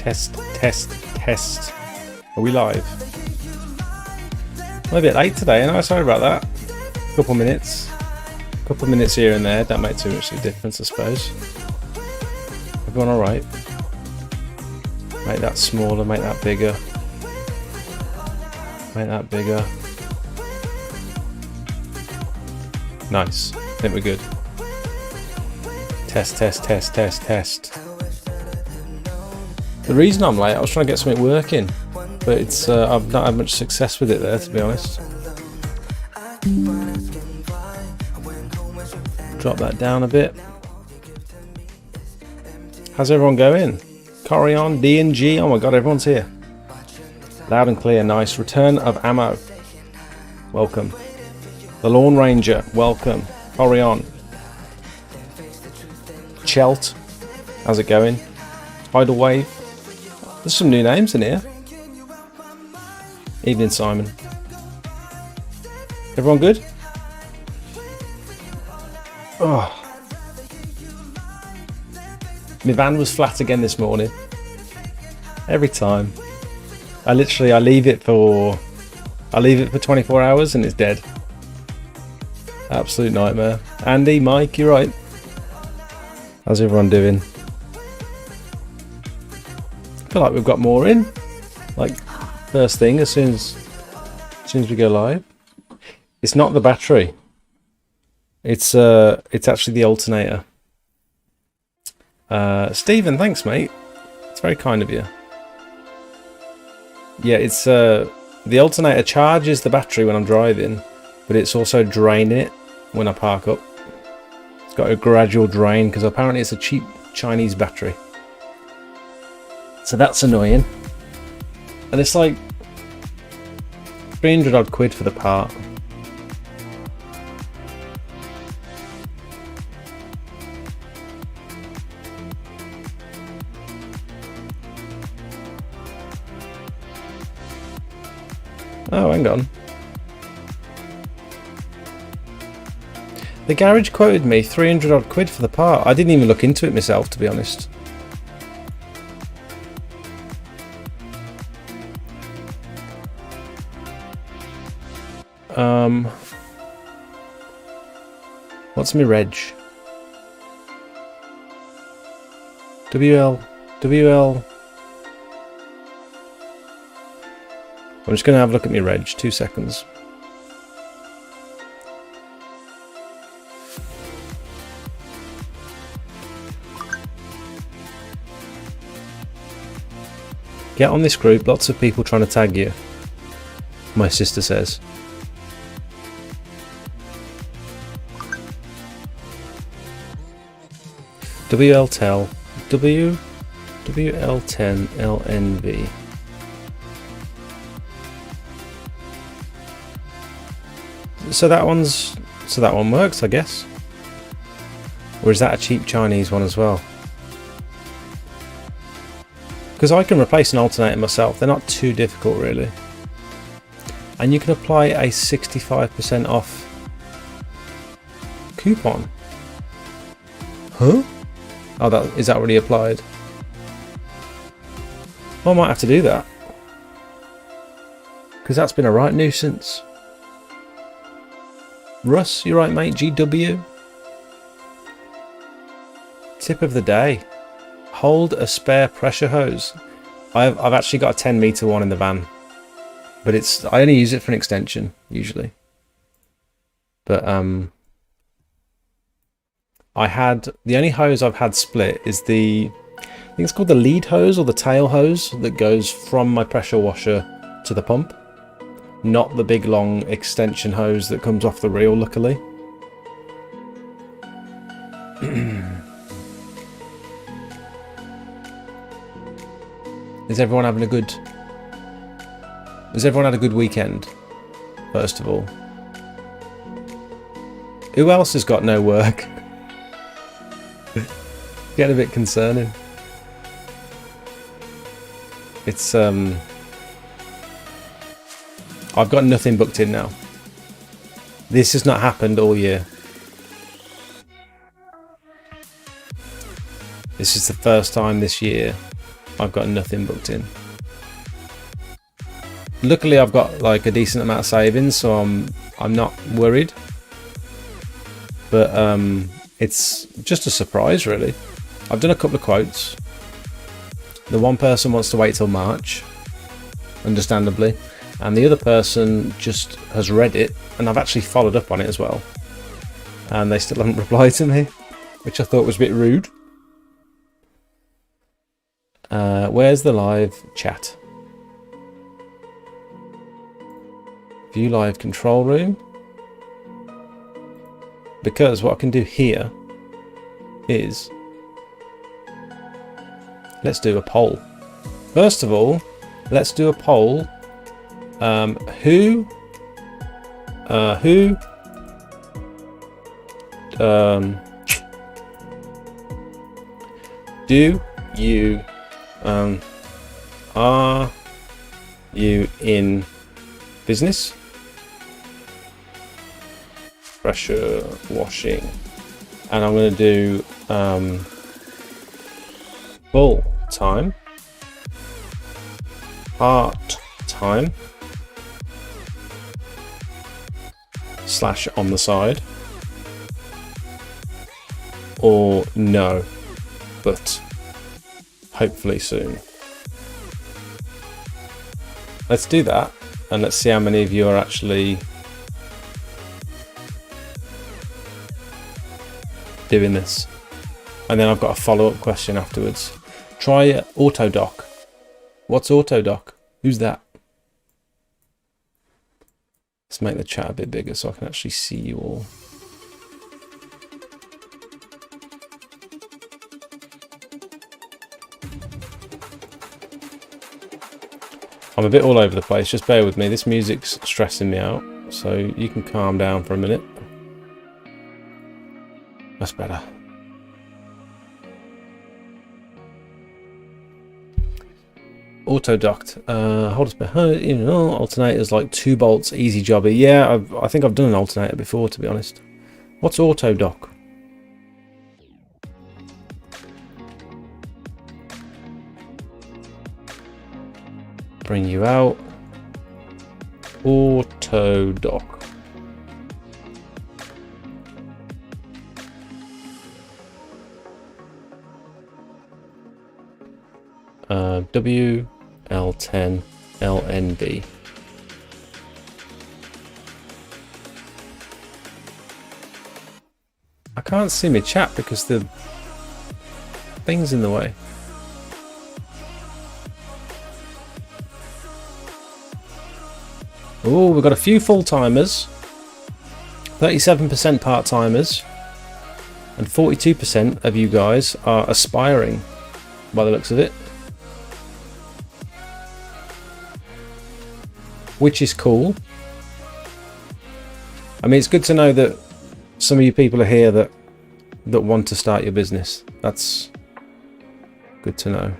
Test, test, test. Are we live? I'm a bit late today, and I'm sorry about that. Couple minutes here and there. Don't make too much of a difference, I suppose. Everyone all right? Make that smaller. Make that bigger. Make that bigger. Nice. I think we're good. Test, test, test, test, test. The reason I'm late, I was trying to get something working, but it's I've not had much success with it there, to be honest. Drop that down a bit. How's everyone going? Corion, D and G. Oh my god, everyone's here. Loud and clear, nice. Return of Ammo. Welcome. The Lawn Ranger, welcome. Corion. Chelt. How's it going? Tidal Wave. There's some new names in here. Evening, Simon. Everyone good? Oh. My van was flat again this morning. Every time. I leave it for 24 hours and it's dead. Absolute nightmare. Andy, Mike, you're right. How's everyone doing? I feel like we've got more in. Like first thing, as soon as we go live. It's not the battery. It's actually the alternator. Stephen, thanks mate. It's very kind of you. Yeah, it's the alternator charges the battery when I'm driving, but it's also draining it when I park up. It's got a gradual drain because apparently it's a cheap Chinese battery. So that's annoying. And it's like 300 odd quid for the part. Oh, hang on. The garage quoted me 300 odd quid for the part. I didn't even look into it myself, to be honest. What's my reg? WL. I'm just going to have a look at my reg. 2 seconds. Get on this group. Lots of people trying to tag you. My sister says. WL10 LNV. So that one works, I guess. Or is that a cheap Chinese one as well? Because I can replace an alternator myself. They're not too difficult, really. And you can apply a 65% off coupon. Huh? Oh, is that already applied? Well, I might have to do that. Because that's been a right nuisance. Russ, you right, mate? GW? Tip of the day. Hold a spare pressure hose. I've actually got a 10 meter one in the van. But I only use it for an extension, usually. But, the only hose I've had split is I think it's called the lead hose or the tail hose that goes from my pressure washer to the pump. Not the big long extension hose that comes off the reel, luckily. Has everyone had a good weekend? First of all. Who else has got no work? Getting a bit concerning. It's I've got nothing booked in now. This has not happened all year. This is the first time this year I've got nothing booked in. Luckily, I've got like a decent amount of savings, so I'm not worried. But it's just a surprise, really. I've done a couple of quotes. The one person wants to wait till March, understandably, and the other person just has read it, and I've actually followed up on it as well. And they still haven't replied to me, which I thought was a bit rude. Where's the live chat? View live control room. Because what I can do here is, let's do a poll. First of all, let's do a poll. Who do you are you in business? Pressure washing, and I'm going to do full time, part time, / on the side, or no, but hopefully soon. Let's do that, and let's see how many of you are actually doing this. And then I've got a follow-up question afterwards. Try Autodoc. What's Autodoc? Who's that? Let's make the chat a bit bigger so I can actually see you all. I'm a bit all over the place, just bear with me. This music's stressing me out, so you can calm down for a minute. That's better. Autodoc. Hold us behind, you know, alternators like 2 bolts, easy jobby. Yeah, I think I've done an alternator before, to be honest. What's Autodoc? Bring you out. Autodoc. WL10 LNB. I can't see my chat because the thing's in the way. Oh, we've got a few full-timers, 37% part-timers, and 42% of you guys are aspiring, by the looks of it. Which is cool. I mean, it's good to know that some of you people are here that want to start your business. That's good to know.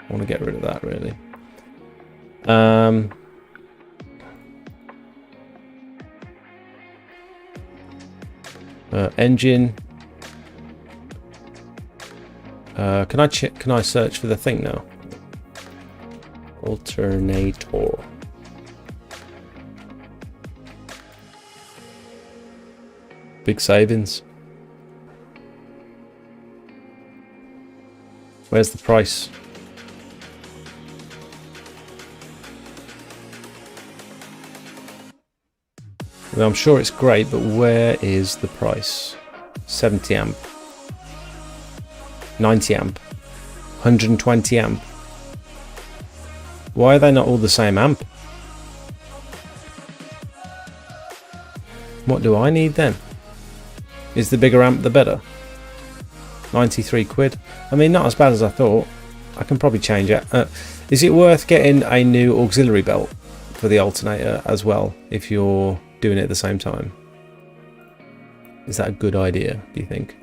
I want to get rid of that, really. Engine. Can I search for the thing now? Alternator. Big savings. Where's the price? Well, I'm sure it's great, but where is the price? 70 amp, 90 amp, 120 amp. Why are they not all the same amp? What do I need then? Is the bigger amp the better? 93 quid. I mean, not as bad as I thought. I can probably change it. Is it worth getting a new auxiliary belt for the alternator as well if you're doing it at the same time? Is that a good idea, do you think?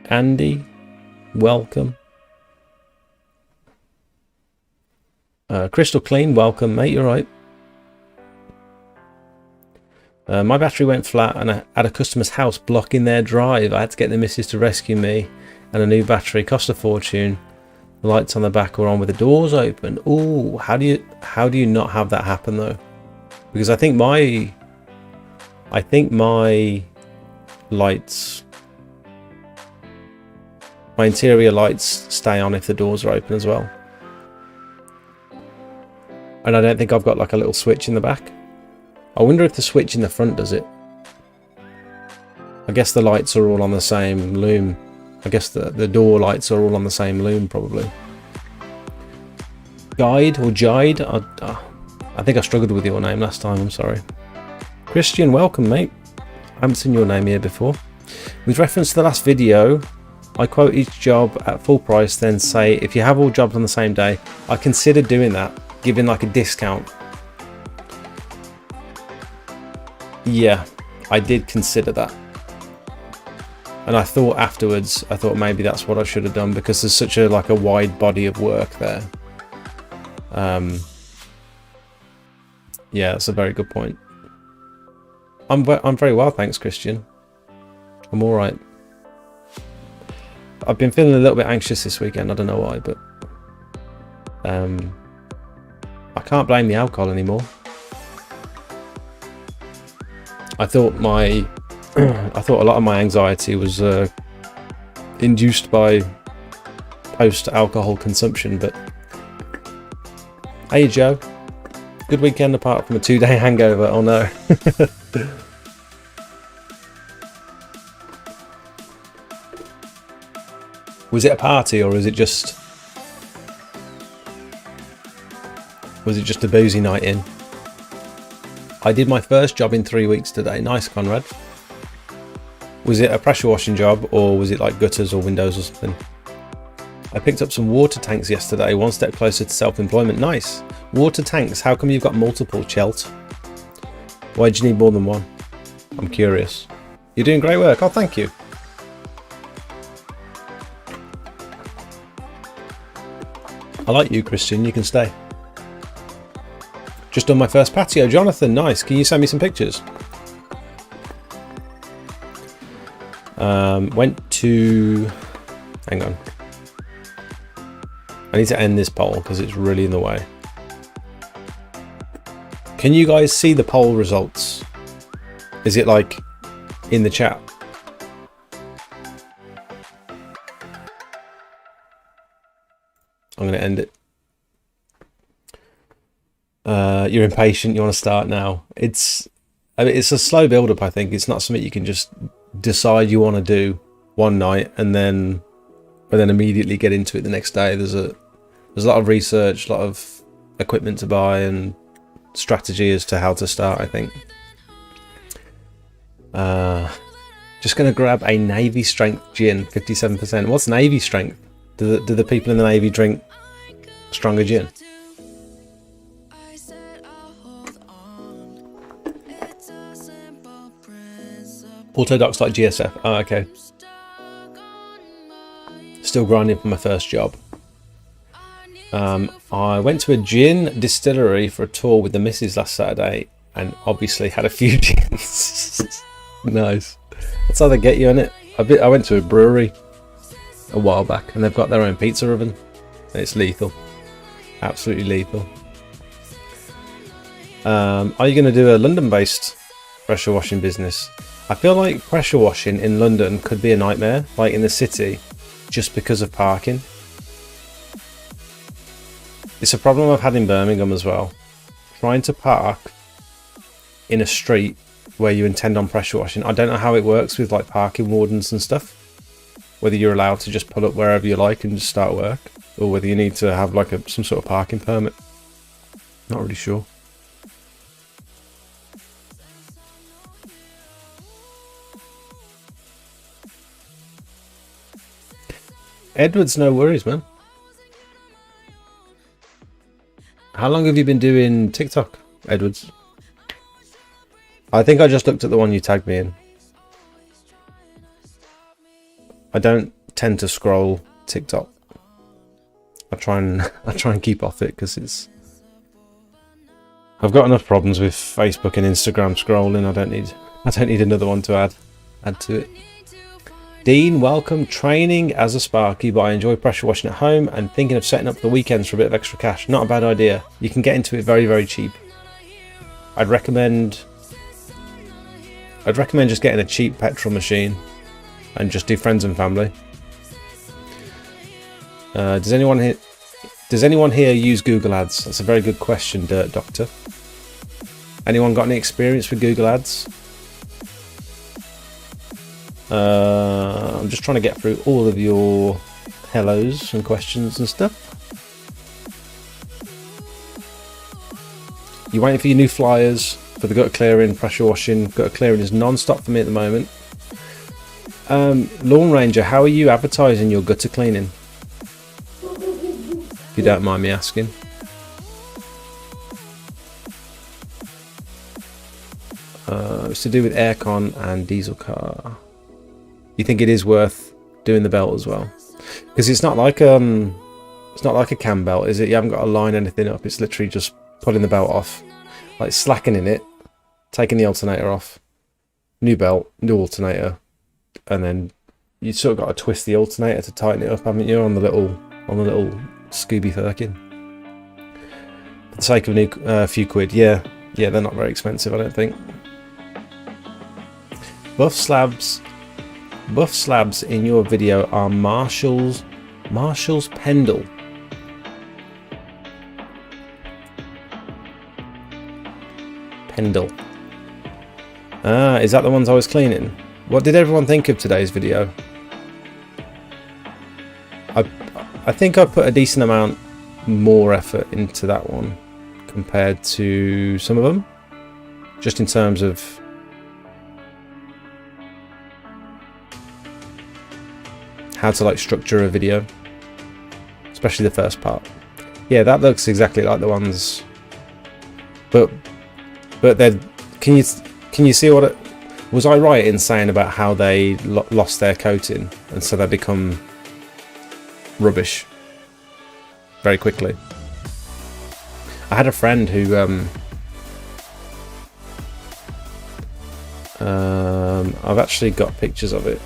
Andy, welcome. Crystal Clean, welcome, mate. You're right. My battery went flat and I had a customer's house blocking their drive. I had to get the missus to rescue me, and a new battery cost a fortune. The lights on the back were on with the doors open. Oh, how do you not have that happen though? Because I think my lights, my interior lights stay on if the doors are open as well. And I don't think I've got like a little switch in the back. I wonder if the switch in the front does it. I guess the lights are all on the same loom. I guess the door lights are all on the same loom probably. Guide or Jide? I think I struggled with your name last time, I'm sorry. Christian, welcome mate. I haven't seen your name here before. With reference to the last video, I quote each job at full price, then say if you have all jobs on the same day, I considered doing that, giving like a discount. Yeah, I did consider that. And I thought afterwards, maybe that's what I should have done, because there's such a wide body of work there. Yeah, that's a very good point. I'm very well, thanks, Christian. I'm all right. I've been feeling a little bit anxious this weekend. I don't know why, but I can't blame the alcohol anymore. I thought a lot of my anxiety was induced by post-alcohol consumption, but hey Joe, good weekend apart from a 2-day hangover. Oh no. Was it a party, or was it just a boozy night in? I did my first job in 3 weeks today. Nice, Conrad. Was it a pressure washing job, or was it like gutters or windows or something? I picked up some water tanks yesterday, one step closer to self-employment. Nice. Water tanks, how come you've got multiple, Chelt? Why do you need more than one? I'm curious. You're doing great work. Oh, thank you. I like you, Christian. You can stay. Just done my first patio. Jonathan, nice. Can you send me some pictures? Went to... Hang on. I need to end this poll because it's really in the way. Can you guys see the poll results? Is it like in the chat? I'm going to end it. You're impatient. You want to start now. It's a slow build up. I think it's not something you can just decide you want to do one night and then immediately get into it the next day. There's a lot of research, a lot of equipment to buy, and strategy as to how to start. I think. Just going to grab a Navy Strength gin, 57%. What's Navy Strength? Do the people in the Navy drink stronger gin? Autodocs like GSF. Oh, okay. Still grinding for my first job. I went to a gin distillery for a tour with the missus last Saturday, and obviously had a few gins. Nice. That's how they get you, innit? I went to a brewery a while back, and they've got their own pizza oven. It's lethal. Absolutely lethal. Are you going to do a London-based pressure washing business? I feel like pressure washing in London could be a nightmare, like in the city, just because of parking. It's a problem I've had in Birmingham as well. Trying to park in a street where you intend on pressure washing. I don't know how it works with like parking wardens and stuff. Whether you're allowed to just pull up wherever you like and just start work, or whether you need to have like some sort of parking permit. Not really sure. Edwards, no worries, man. How long have you been doing TikTok, Edwards? I think I just looked at the one you tagged me in. I don't tend to scroll TikTok. I try and keep off it because it's... I've got enough problems with Facebook and Instagram scrolling. I don't need another one to add to it. Dean, welcome. Training as a Sparky, but I enjoy pressure washing at home and thinking of setting up the weekends for a bit of extra cash. Not a bad idea. You can get into it very, very cheap. I'd recommend just getting a cheap petrol machine and just do friends and family. Does anyone here use Google Ads? That's a very good question, Dirt Doctor. Anyone got any experience with Google Ads? I'm just trying to get through all of your hellos and questions and stuff. You waiting for your new flyers for the gutter clearing, pressure washing? Gutter clearing is non-stop for me at the moment. Lawn Ranger, how are you advertising your gutter cleaning? If you don't mind me asking. It's to do with aircon and diesel car. You think it is worth doing the belt as well? Because it's not like a cam belt, is it? You haven't got to line anything up. It's literally just pulling the belt off, like slackening it, taking the alternator off, new belt, new alternator, and then you sort of got to twist the alternator to tighten it up, haven't you? On the little Scooby Firkin. For the sake of a few quid, yeah, they're not very expensive, I don't think. Buff slabs in your video are Marshall's Pendle. Pendle. Ah, is that the ones I was cleaning? What did everyone think of today's video? I think I put a decent amount more effort into that one compared to some of them, just in terms of how to like structure a video, especially the first part. Yeah, that looks exactly like the ones, but then can you see what it was? I right in saying about how they lost their coating and so they become rubbish very quickly? I had a friend who I've actually got pictures of it.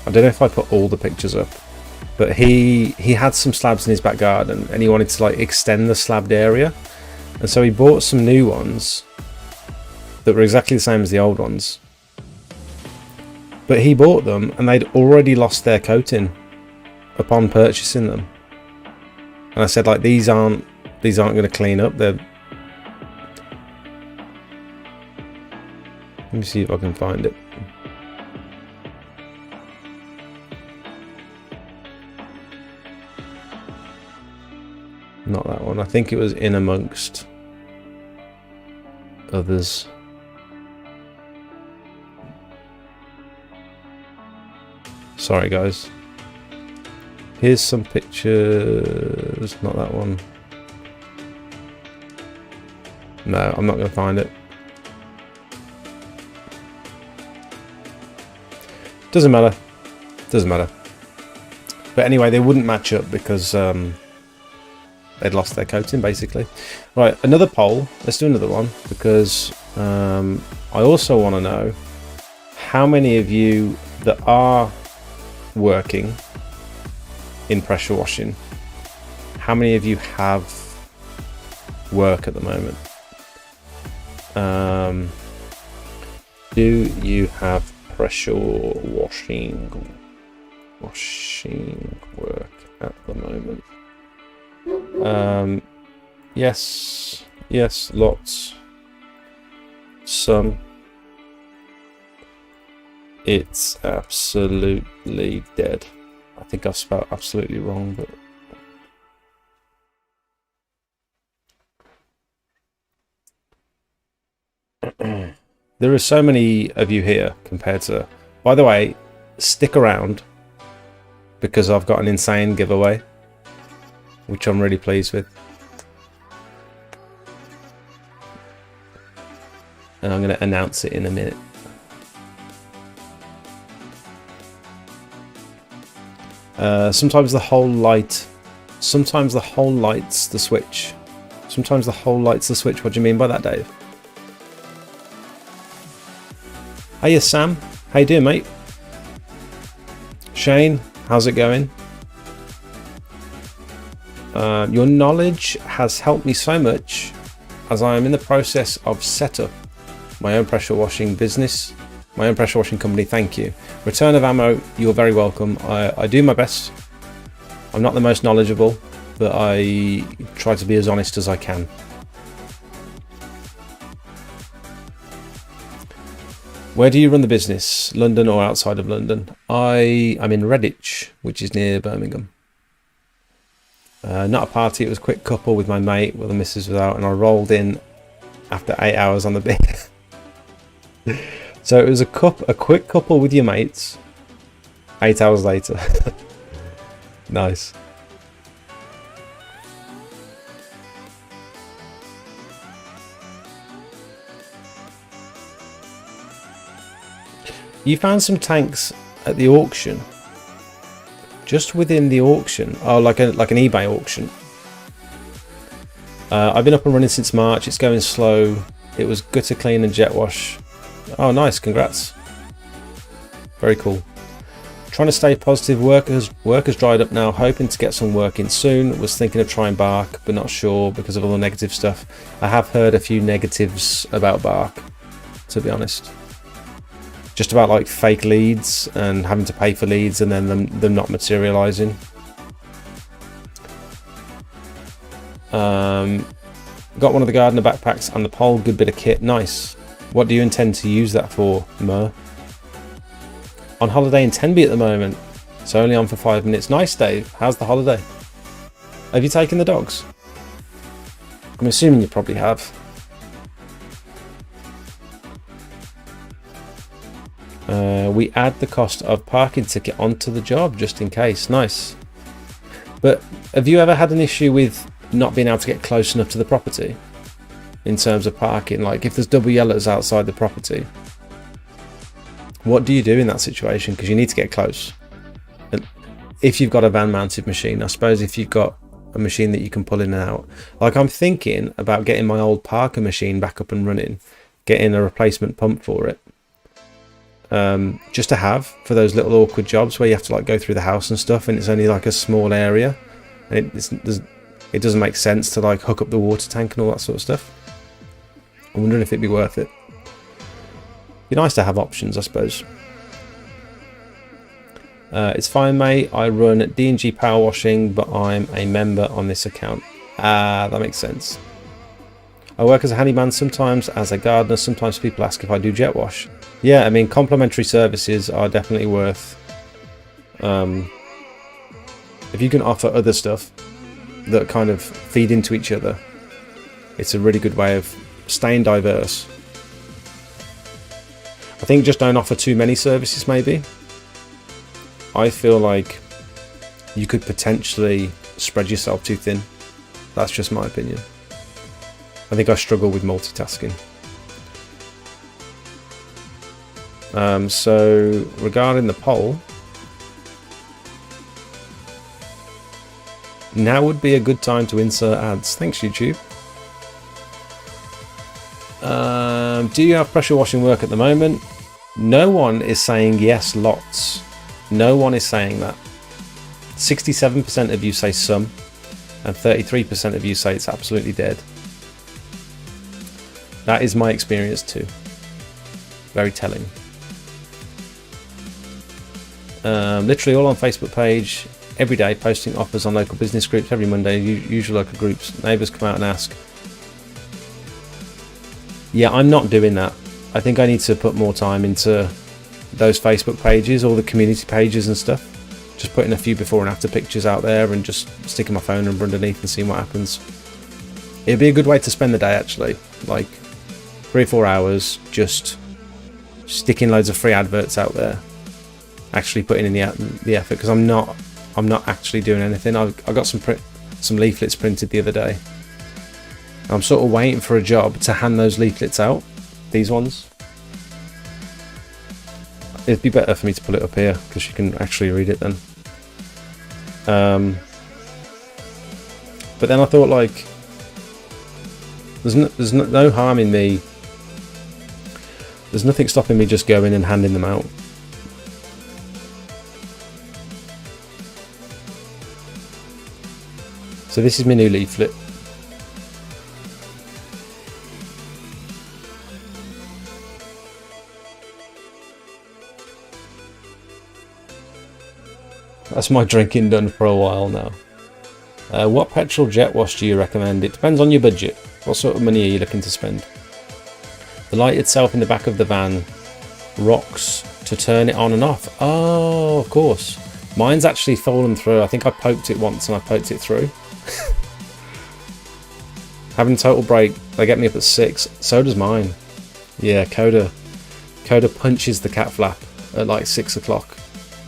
I don't know if I put all the pictures up, but he had some slabs in his back garden and he wanted to like extend the slabbed area, and so he bought some new ones that were exactly the same as the old ones, but he bought them and they'd already lost their coating upon purchasing them. And I said, like, these aren't going to clean up. Let me see if I can find it. Not that one. I think it was in amongst others. Sorry, guys. Here's some pictures. Not that one. No, I'm not going to find it. Doesn't matter. Doesn't matter. But anyway, they wouldn't match up because they'd lost their coating, basically. Right, another poll. Let's do another one because I also want to know how many of you that are working in pressure washing, how many of you have work at the moment? Do you have pressure washing work at the moment? Yes, lots. Some. It's absolutely dead. I think I've spelled absolutely wrong, but there are so many of you here compared to... By the way, stick around because I've got an insane giveaway, which I'm really pleased with. And I'm going to announce it in a minute. Sometimes the whole light's the switch. Sometimes Sometimes the whole light's the switch. What do you mean by that, Dave? Hiya, Sam. How you doing, mate? Shane, how's it going? Your knowledge has helped me so much as I am in the process of setup my own pressure washing business, my own pressure washing company. Thank you. Return of ammo, you're very welcome. I do my best. I'm not the most knowledgeable, but I try to be as honest as I can. Where do you run the business? London or outside of London? I'm in Redditch, which is near Birmingham. Not a party, it was a quick couple with my mate, well the missus was out, and I rolled in after 8 hours on the beer. So it was a quick couple with your mates, 8 hours later. Nice. You found some tanks at the auction. Just within the auction. Oh, like an eBay auction. I've been up and running since March. It's going slow. It was gutter clean and jet wash. Oh, nice. Congrats. Very cool. Trying to stay positive. Work has dried up now. Hoping to get some work in soon. Was thinking of trying Bark, but not sure because of all the negative stuff. I have heard a few negatives about Bark, to be honest. Just about like fake leads and having to pay for leads and then them not materializing. Got one of the gardener backpacks and the pole. Good bit of kit. Nice. What do you intend to use that for, Mer? On holiday in Tenby at the moment, so only on for 5 minutes. Nice, Dave. How's the holiday? Have you taken the dogs? I'm assuming you probably have. We add the cost of parking ticket onto the job just in case. Nice. But have you ever had an issue with not being able to get close enough to the property in terms of parking? Like if there's double yellows outside the property, what do you do in that situation? Because you need to get close. And if you've got a van mounted machine, I suppose if you've got a machine that you can pull in and out. Like I'm thinking about getting my old Parker machine back up and running, getting a replacement pump for it. Just to have for those little awkward jobs where you have to like go through the house and stuff and it's only like a small area and it doesn't make sense to like hook up the water tank and all that sort of stuff. I'm wondering if it'd be worth it. Be nice to have options, I suppose. It's fine, mate. I run D&G power washing, but I'm a member on this account. That makes sense. I work as a handyman, sometimes as a gardener. Sometimes people ask if I do jet wash. Yeah, I mean, complimentary services are definitely worth. If you can offer other stuff that kind of feed into each other, it's a really good way of staying diverse. I think just don't offer too many services, maybe. I feel like you could potentially spread yourself too thin. That's just my opinion. I think I struggle with multitasking. So regarding the poll, now would be a good time to insert ads. Thanks, YouTube. Do you have pressure washing work at the moment? No one is saying yes, lots. No one is saying that. 67% of you say some, and 33% of you say it's absolutely dead. That is my experience too. Very telling. Literally all on Facebook page, every day, posting offers on local business groups every Monday, usual local groups. Neighbours come out and ask. Yeah, I'm not doing that. I think I need to put more time into those Facebook pages, all the community pages and stuff. Just putting a few before and after pictures out there and just sticking my phone number underneath and seeing what happens. It'd be a good way to spend the day, actually. Like 3 or 4 hours just sticking loads of free adverts out there. Actually putting in the effort, because I'm not actually doing anything. I got some leaflets printed the other day. I'm sort of waiting for a job to hand those leaflets out. These ones. It'd be better for me to pull it up here because you can actually read it then. But then I thought, like, There's no harm in me. There's nothing stopping me just going and handing them out. So this is my new leaflet. That's my drinking done for a while now. What petrol jet wash do you recommend? It depends on your budget. What sort of money are you looking to spend? The light itself in the back of the van rocks to turn it on and off. Oh, of course. Mine's actually fallen through. I think I poked it once and I poked it through. Having total break, they get me up at 6. So does mine. Yeah, Coda punches the cat flap at like 6 o'clock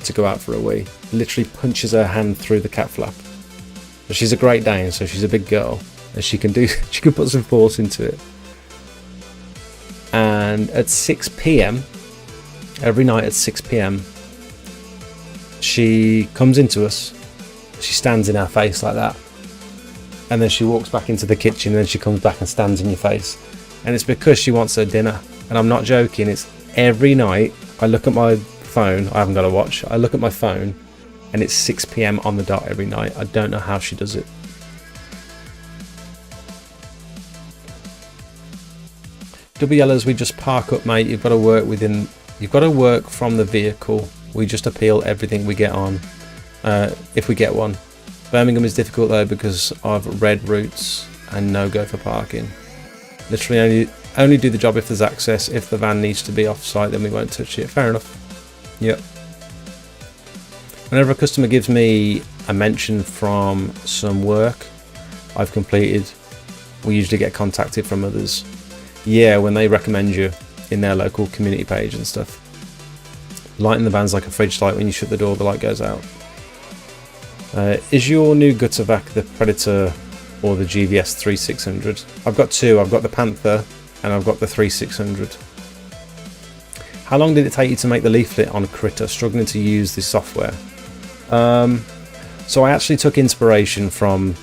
to go out for a wee. Literally punches her hand through the cat flap. But she's a Great Dane, so she's a big girl, and she can put some force into it. And at 6 p.m, every night at 6 p.m, she comes into us. She stands in our face like that, and then she walks back into the kitchen, and then she comes back and stands in your face. And it's because she wants her dinner. And I'm not joking. It's every night. I look at my phone. I haven't got a watch. I look at my phone, and it's 6 p.m. on the dot every night. I don't know how she does it. Double yellows, we just park up, mate. You've got to work within. You've got to work from the vehicle. We just appeal everything we get on, if we get one. Birmingham is difficult though because of red routes and no go for parking. Literally only do the job if there's access. If the van needs to be off site, then we won't touch it. Fair enough. Yep. Whenever a customer gives me a mention from some work I've completed, we usually get contacted from others. Yeah, when they recommend you in their local community page and stuff. Lighting the van's like a fridge light. When you shut the door, the light goes out. Is your new gutter vac the Predator or the GVS 3600? I've got two. I've got the Panther and I've got the 3600. How long did it take you to make the leaflet on Critter? Struggling to use the software. So I actually took inspiration from.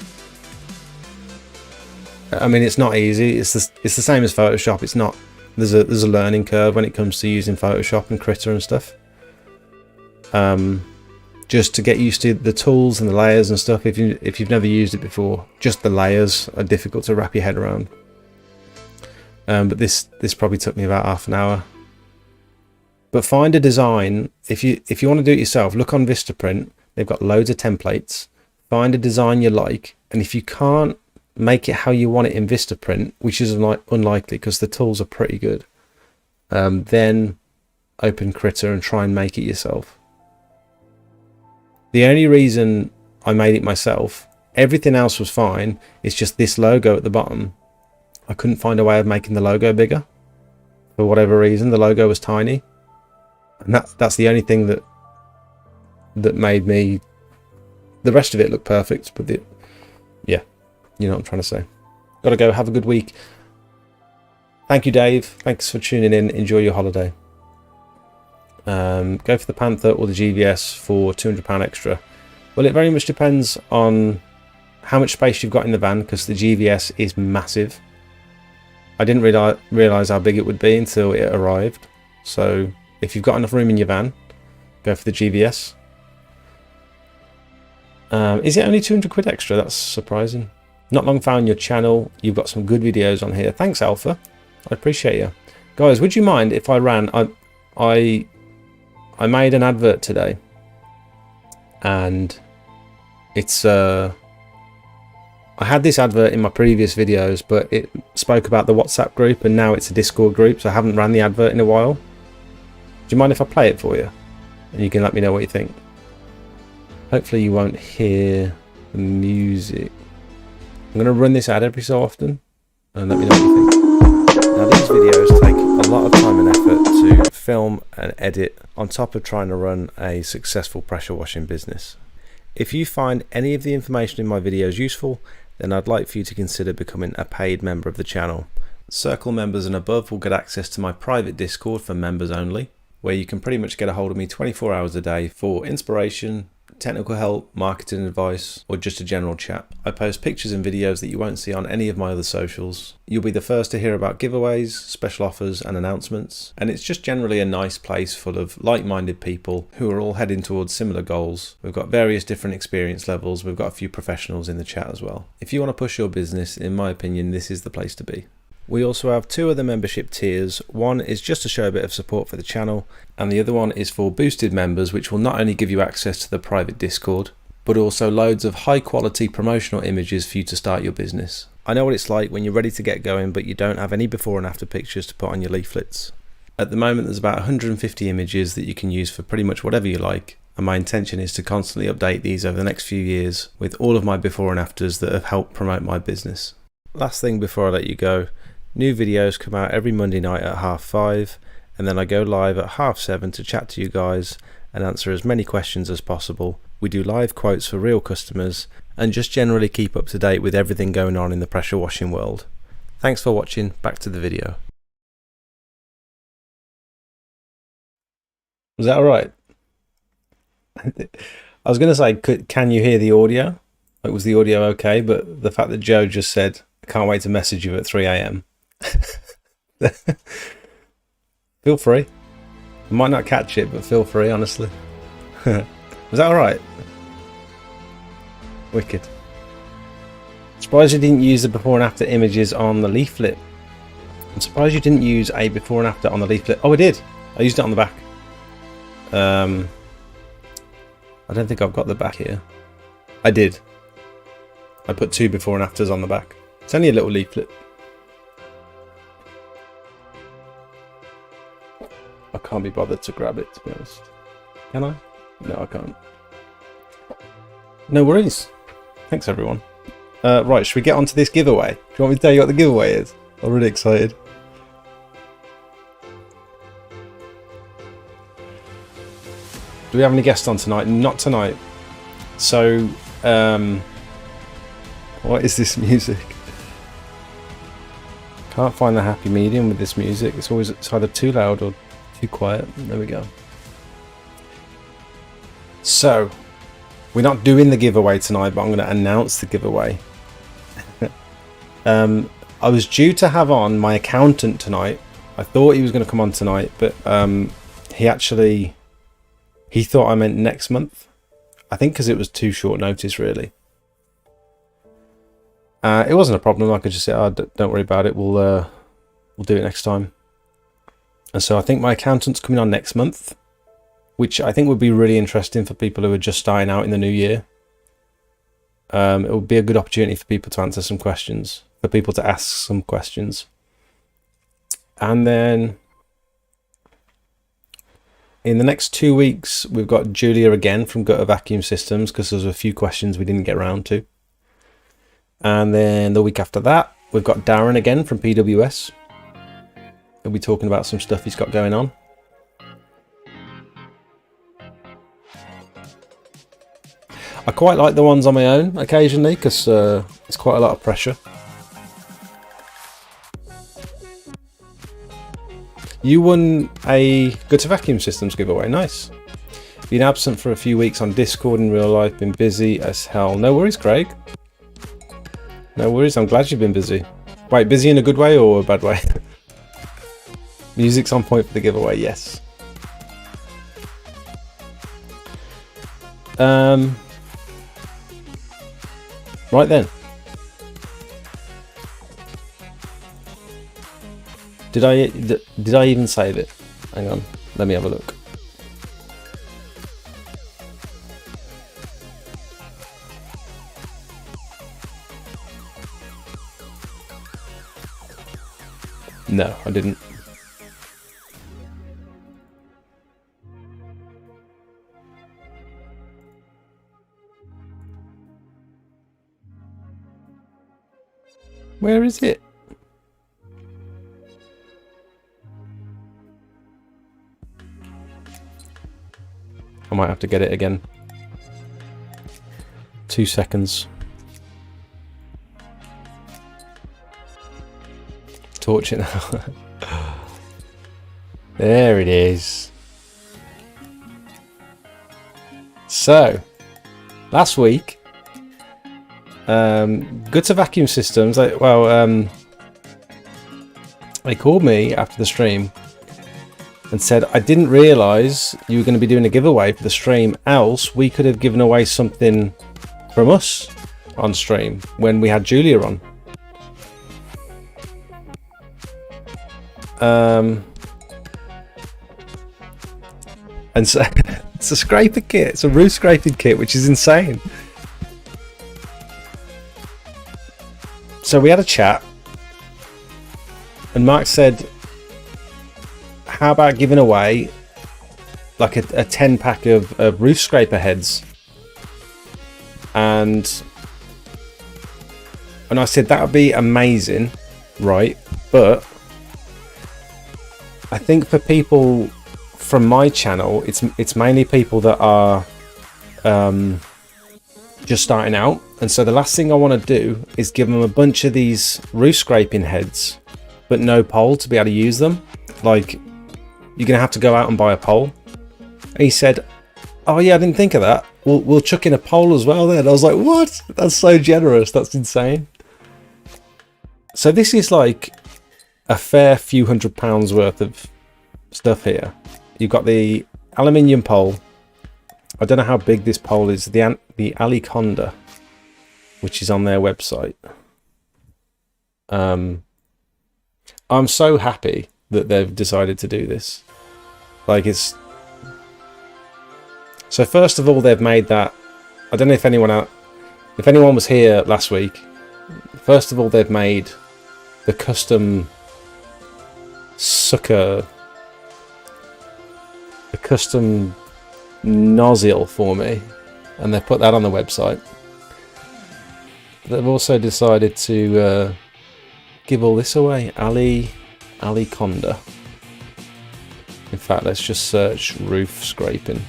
I mean, it's not easy. It's the same as Photoshop. It's not. There's a learning curve when it comes to using Photoshop and Critter and stuff. Just to get used to the tools and the layers and stuff. If you've never used it before, just the layers are difficult to wrap your head around. But this probably took me about half an hour. But find a design. If you want to do it yourself, look on Vistaprint. They've got loads of templates. Find a design you like, and if you can't make it how you want it in Vistaprint, which is unlikely because the tools are pretty good, then open Critter and try and make it yourself. The only reason I made it myself, everything else was fine, it's just this logo at the bottom. I couldn't find a way of making the logo bigger. For whatever reason, the logo was tiny. And that's the only thing that made me. The rest of it looked perfect, but yeah, you know what I'm trying to say. Gotta go. Have a good week. Thank you, Dave. Thanks for tuning in. Enjoy your holiday. Go for the Panther or the GVS for £200 extra. Well, it very much depends on how much space you've got in the van, because the GVS is massive. I didn't realise how big it would be until it arrived. So if you've got enough room in your van, go for the GVS. Is it only 200 quid extra? That's surprising. Not long found your channel. You've got some good videos on here. Thanks, Alpha. I appreciate you. Guys, would you mind if I ran... I made an advert today. And it's... I had this advert in my previous videos, but it spoke about the WhatsApp group, and now it's a Discord group, so I haven't ran the advert in a while. Do you mind if I play it for you? And you can let me know what you think. Hopefully you won't hear the music. I'm going to run this ad every so often, and let me know what you think. Now, these videos take a lot of time and effort to film and edit, on top of trying to run a successful pressure washing business. If you find any of the information in my videos useful, then I'd like for you to consider becoming a paid member of the channel. Circle members and above will get access to my private Discord for members only, where you can pretty much get a hold of me 24 hours a day for inspiration, technical help, marketing advice, or just a general chat. I post pictures and videos that you won't see on any of my other socials. You'll be the first to hear about giveaways, special offers and announcements, and it's just generally a nice place full of like-minded people who are all heading towards similar goals. We've got various different experience levels, we've got a few professionals in the chat as well. If you want to push your business, in my opinion, this is the place to be. We also have two other membership tiers. One is just to show a bit of support for the channel, and the other one is for boosted members, which will not only give you access to the private Discord, but also loads of high quality promotional images for you to start your business. I know what it's like when you're ready to get going, but you don't have any before and after pictures to put on your leaflets. At the moment, there's about 150 images that you can use for pretty much whatever you like, and my intention is to constantly update these over the next few years with all of my before and afters that have helped promote my business. Last thing before I let you go, new videos come out every Monday night at 5:30, and then I go live at 7:30 to chat to you guys and answer as many questions as possible. We do live quotes for real customers and just generally keep up to date with everything going on in the pressure washing world. Thanks for watching, back to the video. Was that alright? I was going to say, can you hear the audio? Like, was the audio okay? But the fact that Joe just said, I can't wait to message you at 3 AM. Feel free. I might not catch it, but feel free, honestly. Was that alright? Wicked. Surprised you didn't use the before and after images on the leaflet. I'm surprised you didn't use a before and after on the leaflet. Oh, I did. I used it on the back. I don't think I've got the back here. I did. I put 2 before and afters on the back. It's only a little leaflet. I can't be bothered to grab it, to be honest. Can I? No, I can't. No worries. Thanks, everyone. Right, should we get on to this giveaway? Do you want me to tell you what the giveaway is? I'm really excited. Do we have any guests on tonight? Not tonight. So, what is this music? Can't find the happy medium with this music. It's either too loud or too quiet. There we go. So, we're not doing the giveaway tonight, but I'm going to announce the giveaway. I was due to have on my accountant tonight. I thought he was going to come on tonight, but he thought I meant next month. I think because it was too short notice, really. It wasn't a problem. I could just say, oh, don't worry about it. We'll do it next time. And so I think my accountant's coming on next month, which I think would be really interesting for people who are just starting out in the new year. It would be a good opportunity for people to answer some questions, for people to ask some questions. And then in the next 2 weeks, we've got Julia again from Gutter Vacuum Systems, because there's a few questions we didn't get around to. And then the week after that, we've got Darren again from PWS. He'll be talking about some stuff he's got going on. I quite like the ones on my own occasionally, because it's quite a lot of pressure. You won a Gutter Vacuum Systems giveaway. Nice. Been absent for a few weeks on Discord in real life. Been busy as hell. No worries, Craig. No worries. I'm glad you've been busy. Wait, busy in a good way or a bad way? Music's on point for the giveaway. Yes. Right then. Did I even save it? Hang on, let me have a look. No, I didn't. Where is it? I might have to get it again. 2 seconds. Torch it now. There it is. So, last week, Gutter Vacuum Systems, they called me after the stream and said, I didn't realise you were going to be doing a giveaway for the stream, else we could have given away something from us on stream when we had Julia on. And so it's a scraper kit, it's a roof scraping kit, which is insane. So we had a chat and Mark said, how about giving away like a 10 pack of roof scraper heads? And I said that would be amazing, right? But I think for people from my channel, it's mainly people that are just starting out, and so the last thing I want to do is give them a bunch of these roof scraping heads but no pole to be able to use them. Like, you're gonna have to go out and buy a pole. And he said, oh yeah, I didn't think of that, we'll chuck in a pole as well then. I was like, what? That's so generous, that's insane. So this is like a fair few £100 worth of stuff here. You've got the aluminium pole. I don't know how big this pole is. The Aliconda, which is on their website. I'm so happy that they've decided to do this. Like, it's... So first of all, they've made that... I don't know if anyone was here last week. First of all, they've made the custom sucker... the custom nozzle for me, and they've put that on the website. They've also decided to give all this away. Aliconda. In fact, let's just search roof scraping.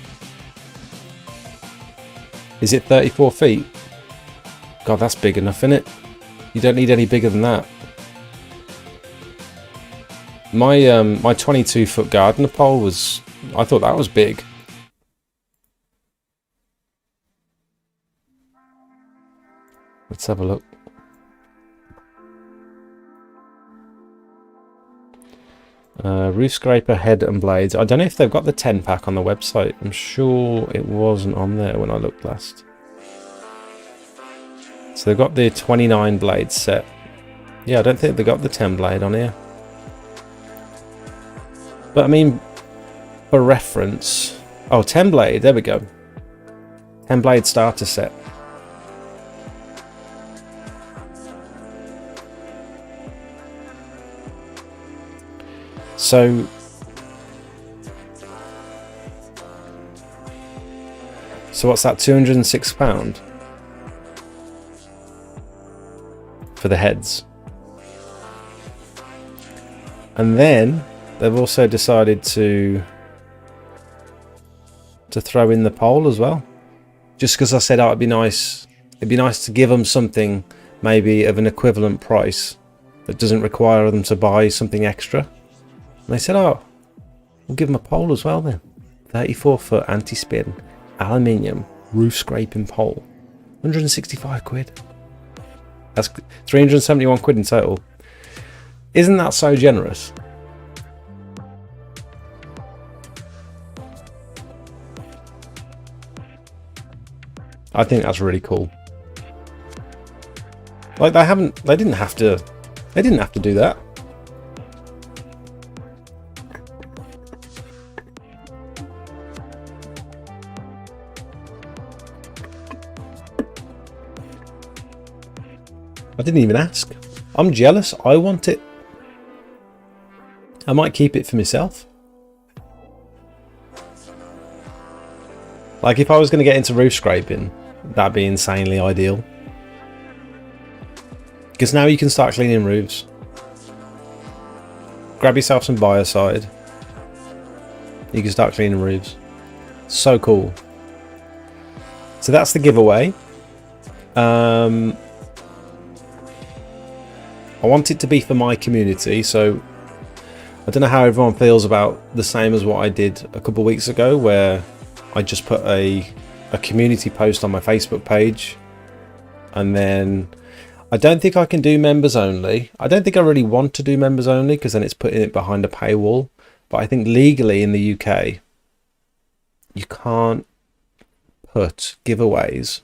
Is it 34 feet? God, that's big enough, isn't it? You don't need any bigger than that. My 22-foot gardener pole was... I thought that was big. Let's have a look. Roof scraper head and blades. I don't know if they've got the 10 pack on the website. I'm sure it wasn't on there when I looked last. So they've got the 29 blade set. Yeah, I don't think they got the 10 blade on here. But I mean, for reference... Oh, 10 blade, there we go. 10 blade starter set. So what's that, £206 for the heads? And then they've also decided to throw in the pole as well, just because I said, oh, it'd be nice to give them something maybe of an equivalent price that doesn't require them to buy something extra. And they said, oh, we'll give them a pole as well then. 34-foot anti-spin aluminium roof scraping pole, 165 quid. That's 371 quid in total. Isn't that so generous? I think that's really cool. Like, they didn't have to do that. I didn't even ask. I'm jealous. I want it. I might keep it for myself. Like, if I was going to get into roof scraping, that'd be insanely ideal. Because now you can start cleaning roofs. Grab yourself some biocide. You can start cleaning roofs. So cool. So that's the giveaway. I want it to be for my community, so I don't know how everyone feels about the same as what I did a couple of weeks ago, where I just put a a community post on my Facebook page, and then I don't think I can do members only. I don't think I really want to do members only because then it's putting it behind a paywall. But I think legally in the UK, you can't put giveaways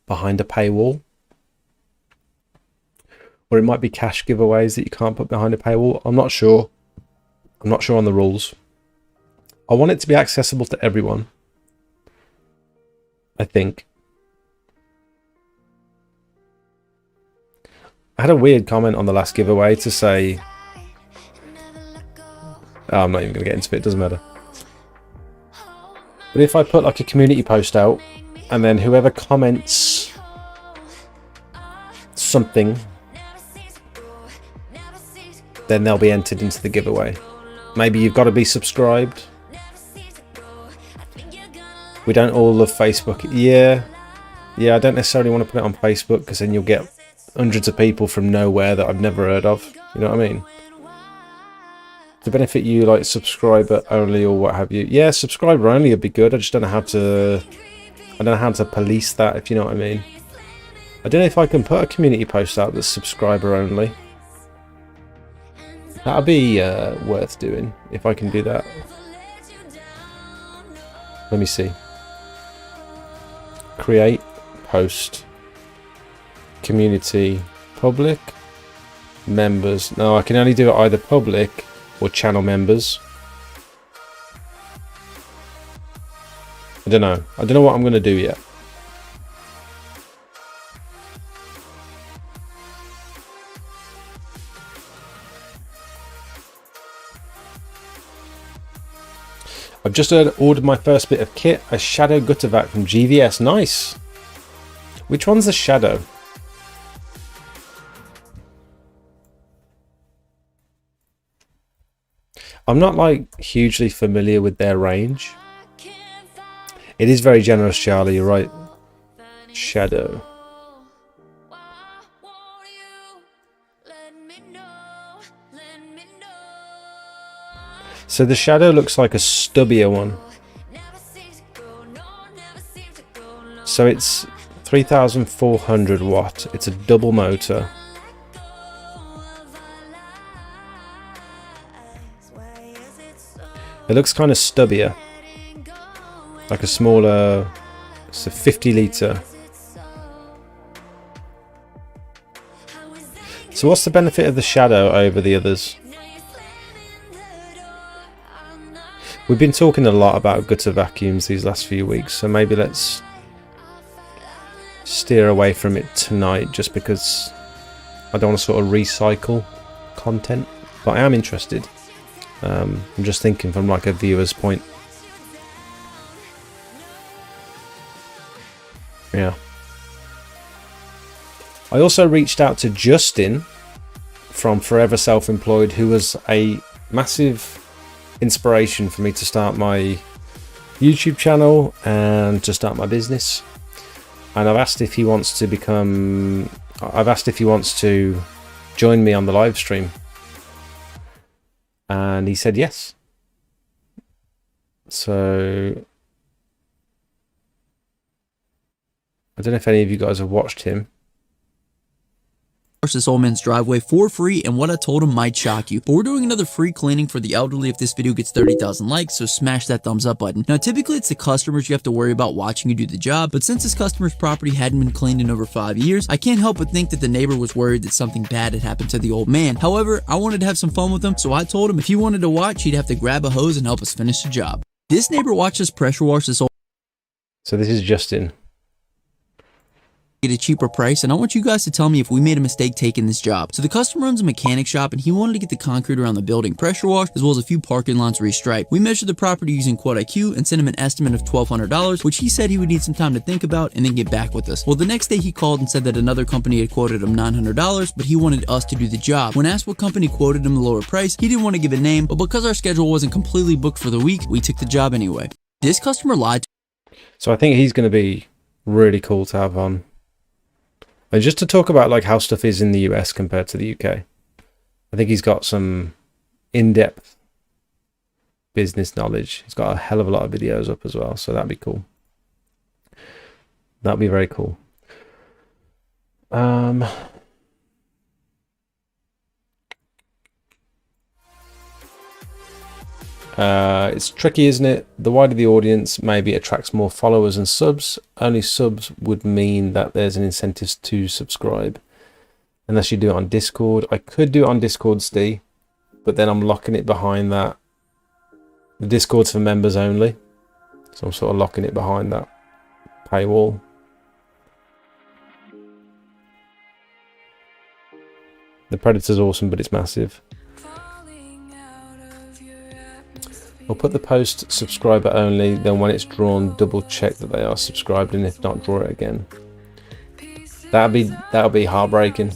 behind a paywall. Or it might be cash giveaways that you can't put behind a paywall. I'm not sure. I'm not sure on the rules. I want it to be accessible to everyone, I think. I had a weird comment on the last giveaway to say... Oh, I'm not even going to get into it. It doesn't matter. But if I put like a community post out, and then whoever comments something, then they'll be entered into the giveaway. Maybe you've got to be subscribed. We don't all love Facebook. Yeah, I don't necessarily want to put it on Facebook because then you'll get hundreds of people from nowhere that I've never heard of. You know what I mean? To benefit you, like subscriber only or what have you. Yeah, subscriber only would be good. I just don't know how to. I don't know how to police that, if you know what I mean. I don't know if I can put a community post out that's subscriber only. That'd be worth doing if I can do that. Let me see. Create, post, community, public, members. No, I can only do it either public or channel members. I don't know. I don't know what I'm going to do yet. I've just ordered my first bit of kit, a Shadow Gutter Vac from GVS. Nice. Which one's the Shadow? I'm not like hugely familiar with their range. It is very generous, Charlie, you're right. Shadow. So the Shadow looks like a stubbier one. So it's 3,400 watt. It's a double motor. It looks kind of stubbier. Like a smaller, it's a 50 litre. So what's the benefit of the Shadow over the others? We've been talking a lot about gutter vacuums these last few weeks, so maybe let's steer away from it tonight just because I don't want to sort of recycle content, but I am interested. I'm just thinking from like a viewer's point. Yeah. I also reached out to Justin from Forever Self-Employed, who was a massive inspiration for me to start my YouTube channel and to start my business. And I've asked if he wants to join me on the live stream. And he said yes. So I don't know if any of you guys have watched him. This old man's driveway for free, and what I told him might shock you, but we're doing another free cleaning for the elderly if this video gets 30,000 likes, so smash that thumbs up button. Now typically it's the customers you have to worry about watching you do the job, but since this customer's property hadn't been cleaned in over 5 years, I can't help but think that the neighbor was worried that something bad had happened to the old man. However, I wanted to have some fun with him, so I told him if he wanted to watch, he'd have to grab a hose and help us finish the job. This neighbor watched us pressure wash this old. So this is Justin. Get a cheaper price, and I want you guys to tell me if we made a mistake taking this job. So the customer owns a mechanic shop, and he wanted to get the concrete around the building pressure washed, as well as a few parking lots restriped. We measured the property using Quad IQ and sent him an estimate of $1,200, which he said he would need some time to think about and then get back with us. Well, the next day he called and said that another company had quoted him $900, but he wanted us to do the job. When asked what company quoted him the lower price, he didn't want to give a name, but because our schedule wasn't completely booked for the week, we took the job anyway. This customer lied. So I think he's going to be really cool to have on. And just to talk about like how stuff is in the US compared to the UK. I think he's got some in-depth business knowledge. He's got a hell of a lot of videos up as well, so that'd be cool. That'd be very cool. It's tricky, isn't it? The wider the audience, maybe it attracts more followers and subs. Only subs would mean that there's an incentive to subscribe. Unless you do it on Discord. I could do it on Discord, Steve, but then I'm locking it behind that. The Discord's for members only. So I'm sort of locking it behind that paywall. The Predator's awesome, but it's massive. I'll put the post subscriber only, then when it's drawn, double check that they are subscribed, and if not, draw it again. That'll be heartbreaking.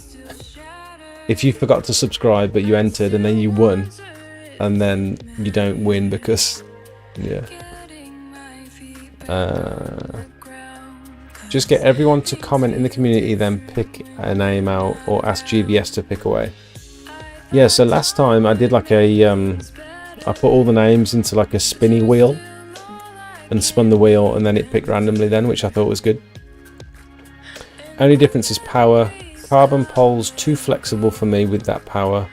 If you forgot to subscribe but you entered and then you won, and then you don't win because, yeah. Just get everyone to comment in the community, then pick a name out or ask GVS to pick away. Yeah, so last time I did like a I put all the names into like a spinny wheel and spun the wheel, and then it picked randomly then, which I thought was good. Only difference is power. Carbon pole's too flexible for me with that power.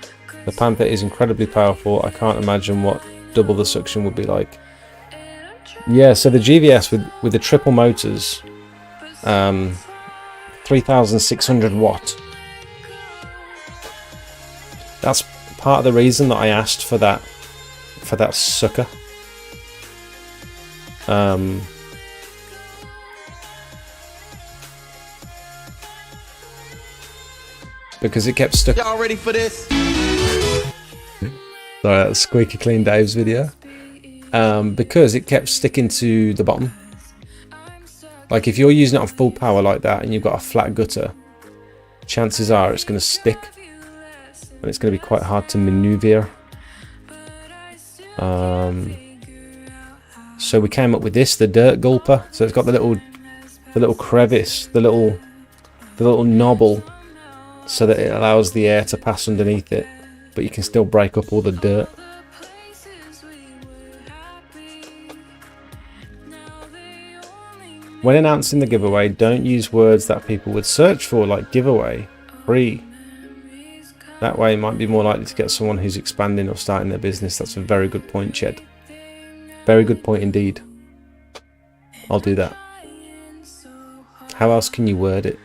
The Panther is incredibly powerful. I can't imagine what double the suction would be like. Yeah, so the GVS with the triple motors, 3600 watt. That's part of the reason that I asked for that sucker. Because it kept stuck. Y'all ready for this? Sorry, that's Squeaky Clean Dave's video. Because it kept sticking to the bottom. Like if you're using it on full power like that and you've got a flat gutter, chances are it's going to stick. And it's going to be quite hard to maneuver. So we came up with this, the dirt gulper. So it's got the little crevice, the little knobble, so that it allows the air to pass underneath it, but you can still break up all the dirt. When announcing the giveaway, don't use words that people would search for, like giveaway, free. That way it might be more likely to get someone who's expanding or starting their business. That's a very good point, Ched. Very good point indeed. I'll do that. How else can you word it?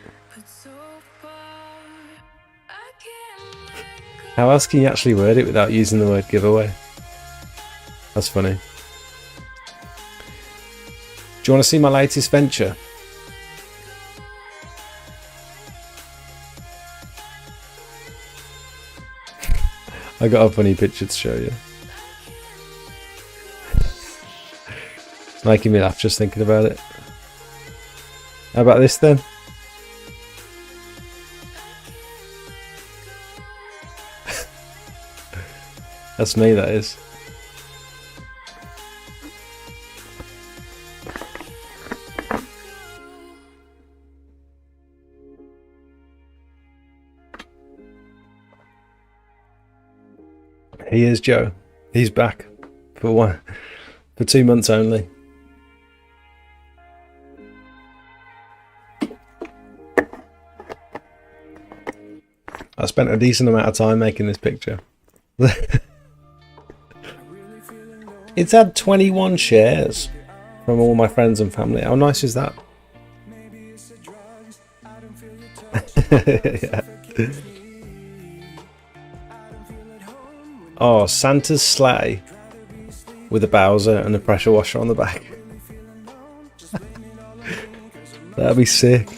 How else can you actually word it without using the word giveaway? That's funny. Do you want to see my latest venture? I got a funny picture to show you. It's making me laugh just thinking about it. How about this then? That's me, that is. He is Joe. He's back for 2 months only. I spent a decent amount of time making this picture. It's had 21 shares from all my friends and family. How nice is that? Yeah. Oh, Santa's sleigh with a Bowser and a pressure washer on the back. That'd be sick.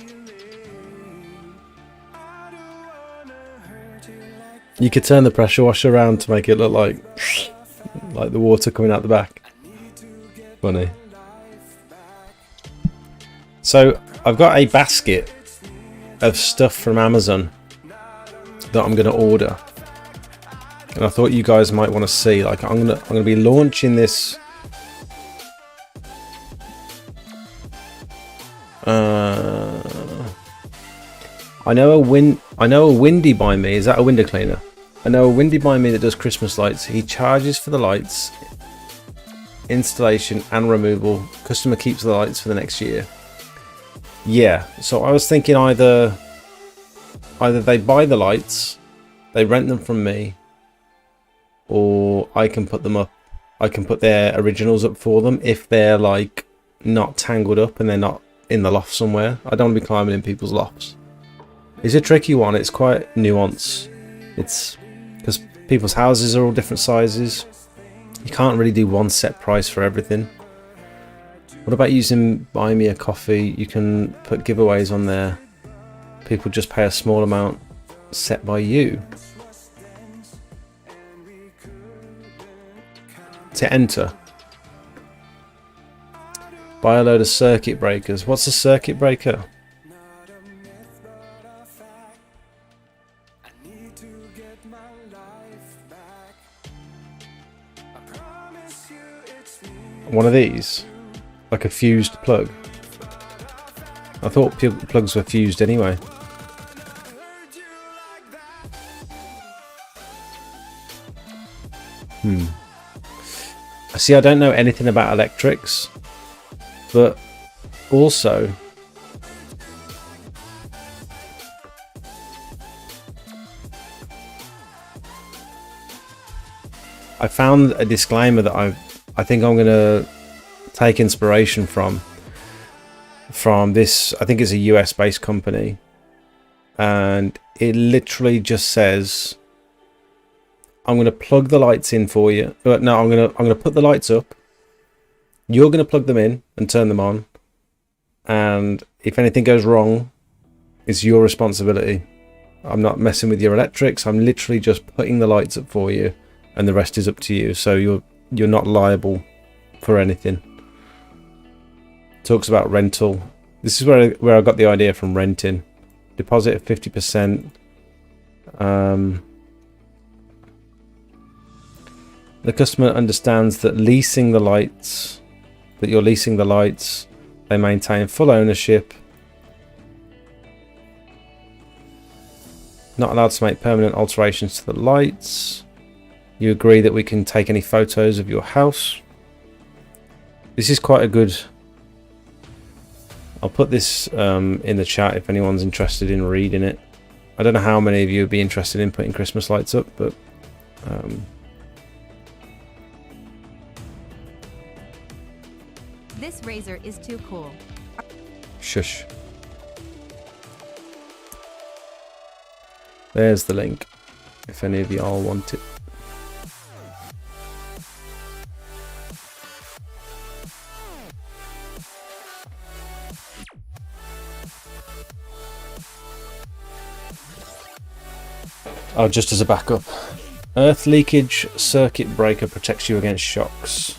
You could turn the pressure washer around to make it look like the water coming out the back. Funny. So I've got a basket of stuff from Amazon that I'm going to order, and I thought you guys might want to see. Like I'm gonna be launching this. I know a Windy by me. Is that a window cleaner? I know a Windy by me that does Christmas lights. He charges for the lights, installation and removal. Customer keeps the lights for the next year. Yeah, so I was thinking either they buy the lights, they rent them from me, or I can put them up. I can put their originals up for them if they're like not tangled up and they're not in the loft somewhere. I don't want to be climbing in people's lofts. It's a tricky one. It's quite nuanced. It's because people's houses are all different sizes. You can't really do one set price for everything. What about using Buy Me a Coffee? You can put giveaways on there. People just pay a small amount set by you to enter. Buy a load of circuit breakers. What's a circuit breaker? One of these, like a fused plug. I thought plugs were fused anyway. See, I don't know anything about electrics, but also I found a disclaimer that I think I'm gonna take inspiration from this. I think it's a US based company, and it literally just says, I'm gonna plug the lights in for you. But no, I'm gonna put the lights up. You're gonna plug them in and turn them on, and if anything goes wrong, it's your responsibility. I'm not messing with your electrics. I'm literally just putting the lights up for you, and the rest is up to you. So you're not liable for anything. Talks about rental. This is where I got the idea from renting. Deposit of 50%. The customer understands that you're leasing the lights. They maintain full ownership. Not allowed to make permanent alterations to the lights. You agree that we can take any photos of your house. This is quite a good... I'll put this in the chat if anyone's interested in reading it. I don't know how many of you would be interested in putting Christmas lights up, but... This razor is too cool. Shush. There's the link, if any of y'all want it. Oh, just as a backup. Earth leakage circuit breaker protects you against shocks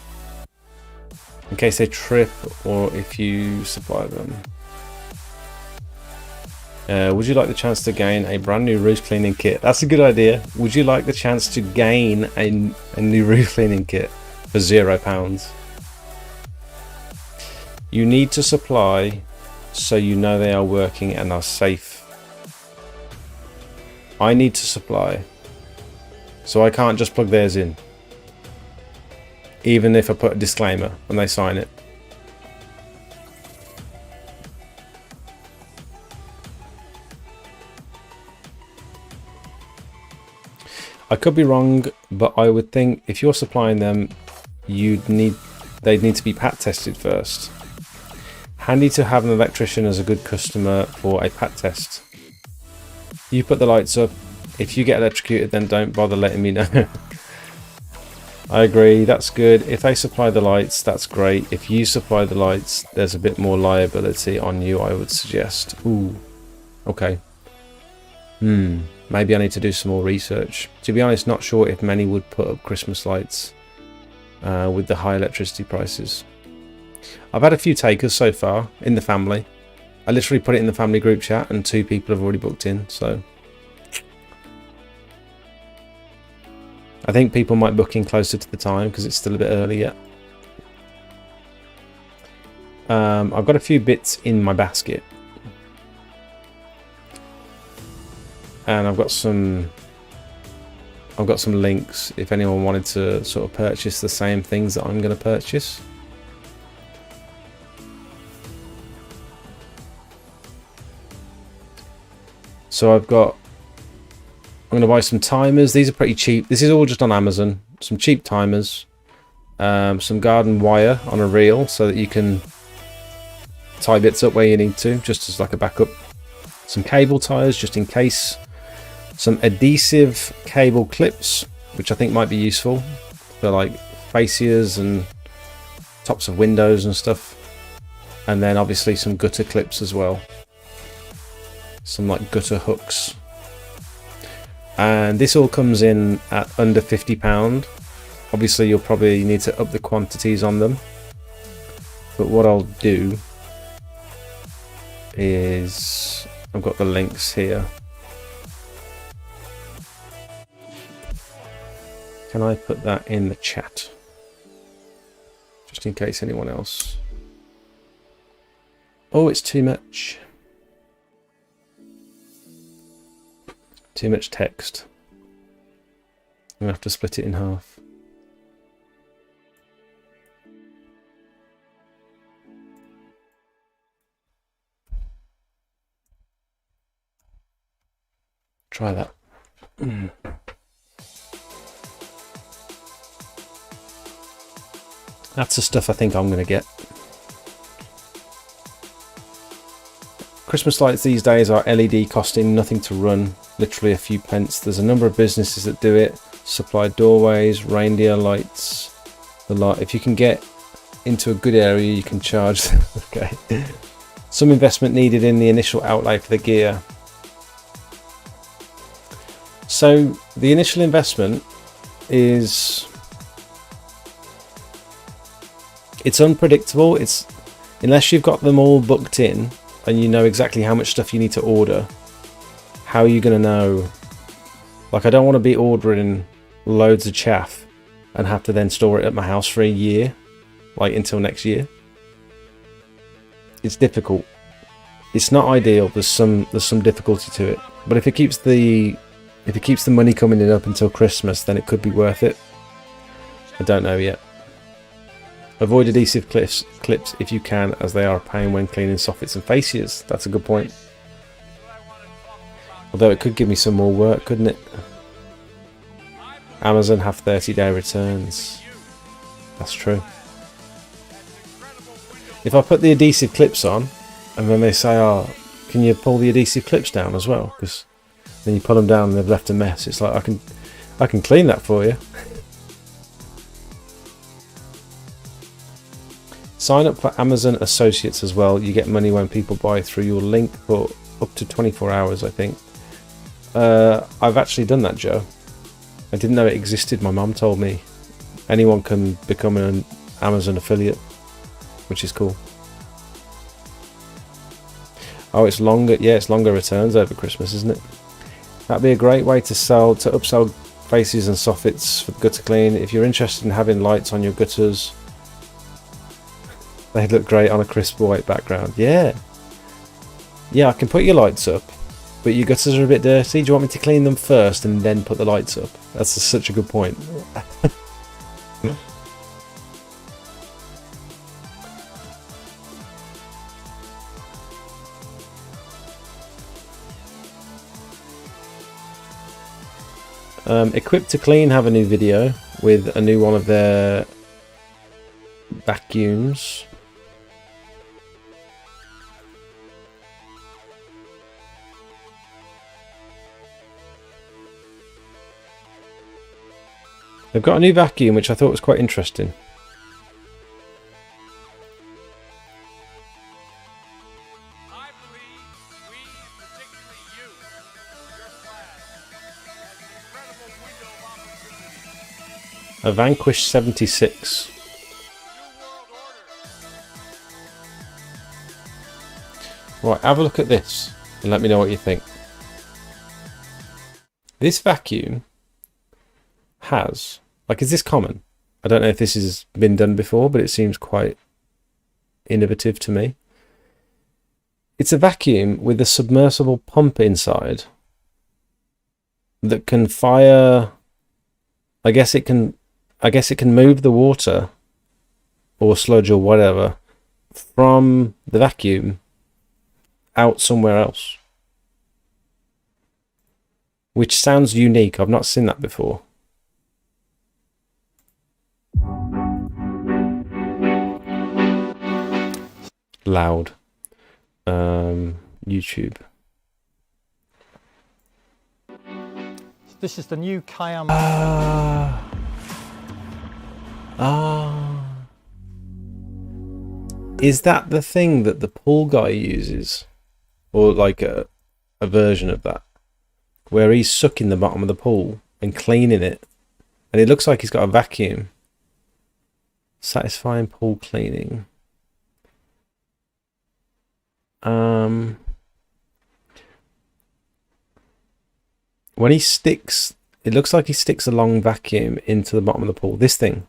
in case they trip or if you supply them. Would you like the chance to gain a brand new roof cleaning kit? That's a good idea. Would you like the chance to gain a new roof cleaning kit for £0? You need to supply so you know they are working and are safe. I need to supply, so I can't just plug theirs in, even if I put a disclaimer when they sign it. I could be wrong, but I would think if you're supplying them, they'd need to be pat tested first. Handy to have an electrician as a good customer for a pat test. You put the lights up. If you get electrocuted, then don't bother letting me know. I agree, that's good. If they supply the lights, that's great. If you supply the lights, there's a bit more liability on you, I would suggest. Ooh, okay. Maybe I need to do some more research. To be honest, not sure if many would put up Christmas lights with the high electricity prices. I've had a few takers so far in the family. I literally put it in the family group chat and 2 people have already booked in, so I think people might book in closer to the time because it's still a bit early yet. I've got a few bits in my basket, and I've got some links if anyone wanted to sort of purchase the same things that I'm going to purchase. So I'm going to buy some timers. These are pretty cheap. This is all just on Amazon. Some cheap timers. Some garden wire on a reel so that you can tie bits up where you need to, just as like a backup. Some cable ties just in case. Some adhesive cable clips, which I think might be useful for like fascias and tops of windows and stuff. And then obviously some gutter clips as well. Some like gutter hooks. And this all comes in at under £50. Obviously you'll probably need to up the quantities on them. But what I'll do is, I've got the links here. Can I put that in the chat? Just in case anyone else. Oh, it's too much. Too much text. I'm gonna have to split it in half. Try that. That's the stuff I think I'm going to get. Christmas lights these days are LED, costing nothing to run, literally a few pence. There's a number of businesses that do it, supply doorways, reindeer lights, the lot. If you can get into a good area, you can charge them. Okay. Some investment needed in the initial outlay for the gear. So the initial investment is, it's unpredictable. It's, unless you've got them all booked in and you know exactly how much stuff you need to order, how are you going to know? Like, I don't want to be ordering loads of chaff and have to then store it at my house for a year, like until next year. It's difficult. It's not ideal. There's some difficulty to it. But if it keeps the money coming in up until Christmas, then it could be worth it. I don't know yet. Avoid adhesive clips if you can, as they are a pain when cleaning soffits and fascias. That's a good point. Although it could give me some more work, couldn't it? Amazon have 30-day returns. That's true. If I put the adhesive clips on, and then they say, oh, can you pull the adhesive clips down as well? Because then you pull them down and they've left a mess. It's like, I can clean that for you. Sign up for Amazon Associates as well. You get money when people buy through your link for up to 24 hours, I think. I've actually done that, Joe. I didn't know it existed. My mum told me anyone can become an Amazon affiliate, which is cool. Oh, it's longer. Yeah, it's longer returns over Christmas, isn't it? That'd be a great way to upsell faces and soffits for gutter clean. If you're interested in having lights on your gutters, they look great on a crisp white background. Yeah, I can put your lights up, but your gutters are a bit dirty. Do you want me to clean them first and then put the lights up? That's such a good point. Equipped to Clean have a new video with a new one of their vacuums. They've got a new vacuum which I thought was quite interesting. A Vanquish 76. Right, have a look at this and let me know what you think. This vacuum has, like, is this common? I don't know if this has been done before, but it seems quite innovative to me. It's a vacuum with a submersible pump inside that can fire, I guess it can move the water or sludge or whatever from the vacuum out somewhere else. which sounds unique. I've not seen that before. Loud. YouTube. This is the new Kiam. Is that the thing that the pool guy uses? Or like a version of that? Where he's sucking the bottom of the pool and cleaning it. And it looks like he's got a vacuum. Satisfying pool cleaning. When he sticks, it looks like he sticks a long vacuum into the bottom of the pool. This thing.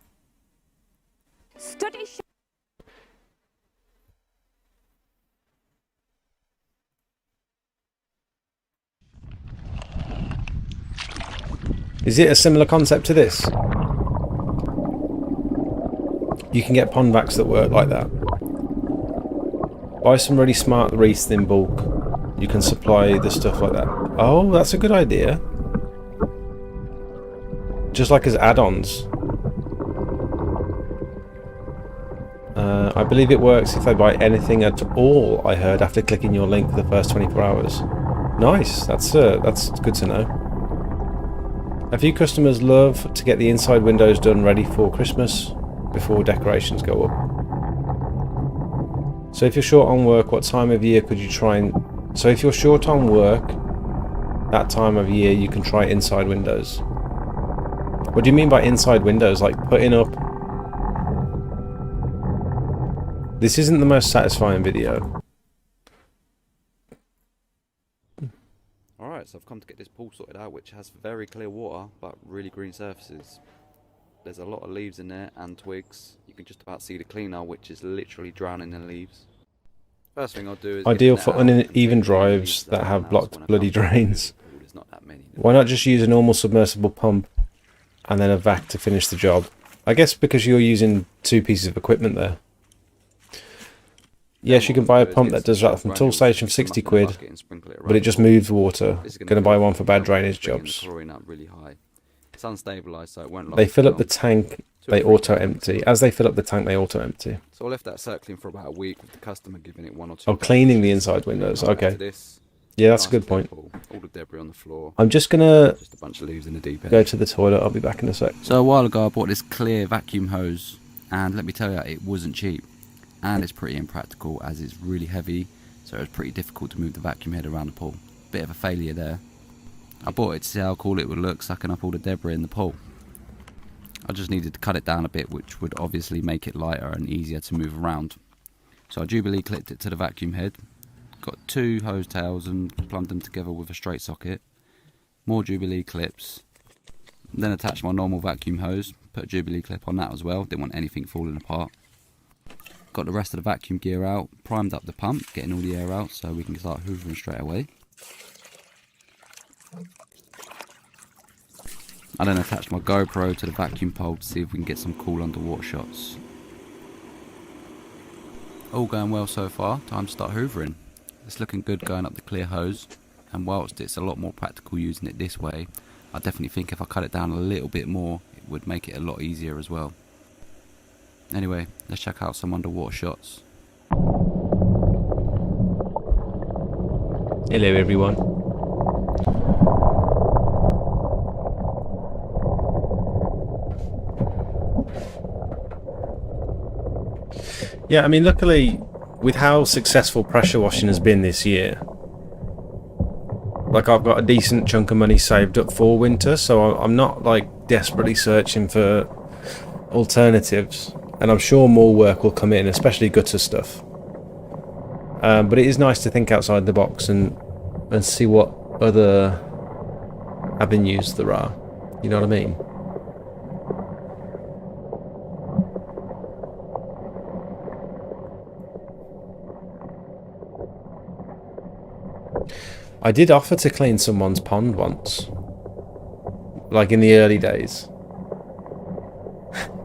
Is it a similar concept to this? You can get pond vacs that work like that. Buy some really smart wreaths in bulk. You can supply the stuff like that. Oh, that's a good idea. Just like as add-ons. I believe it works if they buy anything at all, I heard after clicking your link for the first 24 hours. Nice, that's good to know. A few customers love to get the inside windows done ready for Christmas before decorations go up. So if you're short on work, what time of year could you try and... So if you're short on work, that time of year, you can try inside windows. What do you mean by inside windows? Like putting up... This isn't the most satisfying video. Alright, so I've come to get this pool sorted out, which has very clear water, but really green surfaces. There's a lot of leaves in there and twigs. You can just about see the cleaner, which is literally drowning in leaves. First thing I'll do is... Ideal for uneven drives that have blocked bloody drains. Why not just use a normal submersible pump and then a vac to finish the job? I guess because you're using two pieces of equipment there. Yes, you can buy a pump that does that from Tool Station for 60 quid, but it just moves water. Gonna buy one for bad drainage jobs. It's unstabilized, so it won't last. They fill up the tank, they auto-empty. As they fill up the tank, they auto-empty. So I left that circling for about a week with the customer giving it 1 or 2. Oh, cleaning the inside windows. Okay. Yeah, that's a good point. All the debris on the floor. I'm just gonna Just a bunch of leaves in the deep end. go to the toilet. I'll be back in a sec. So a while ago I bought this clear vacuum hose, and let me tell you, it wasn't cheap. And it's pretty impractical as it's really heavy, so it's pretty difficult to move the vacuum head around the pool. Bit of a failure there. I bought it to see how cool it would look sucking up all the debris in the pool. I just needed to cut it down a bit, which would obviously make it lighter and easier to move around. So I Jubilee clipped it to the vacuum head, got 2 hose tails and plumbed them together with a straight socket, more Jubilee clips, then attached my normal vacuum hose, put a Jubilee clip on that as well, didn't want anything falling apart. Got the rest of the vacuum gear out, primed up the pump, getting all the air out so we can start hoovering straight away. I then attached my GoPro to the vacuum pole to see if we can get some cool underwater shots. All going well so far, time to start hoovering. It's looking good going up the clear hose, and whilst it's a lot more practical using it this way, I definitely think if I cut it down a little bit more, it would make it a lot easier as well. Anyway, let's check out some underwater shots. Hello everyone. Yeah, I mean, luckily, with how successful pressure washing has been this year, like I've got a decent chunk of money saved up for winter, so I'm not like desperately searching for alternatives, and I'm sure more work will come in, especially gutter stuff. But it is nice to think outside the box and see what other avenues there are. You know what I mean? I did offer to clean someone's pond once. Like in the early days.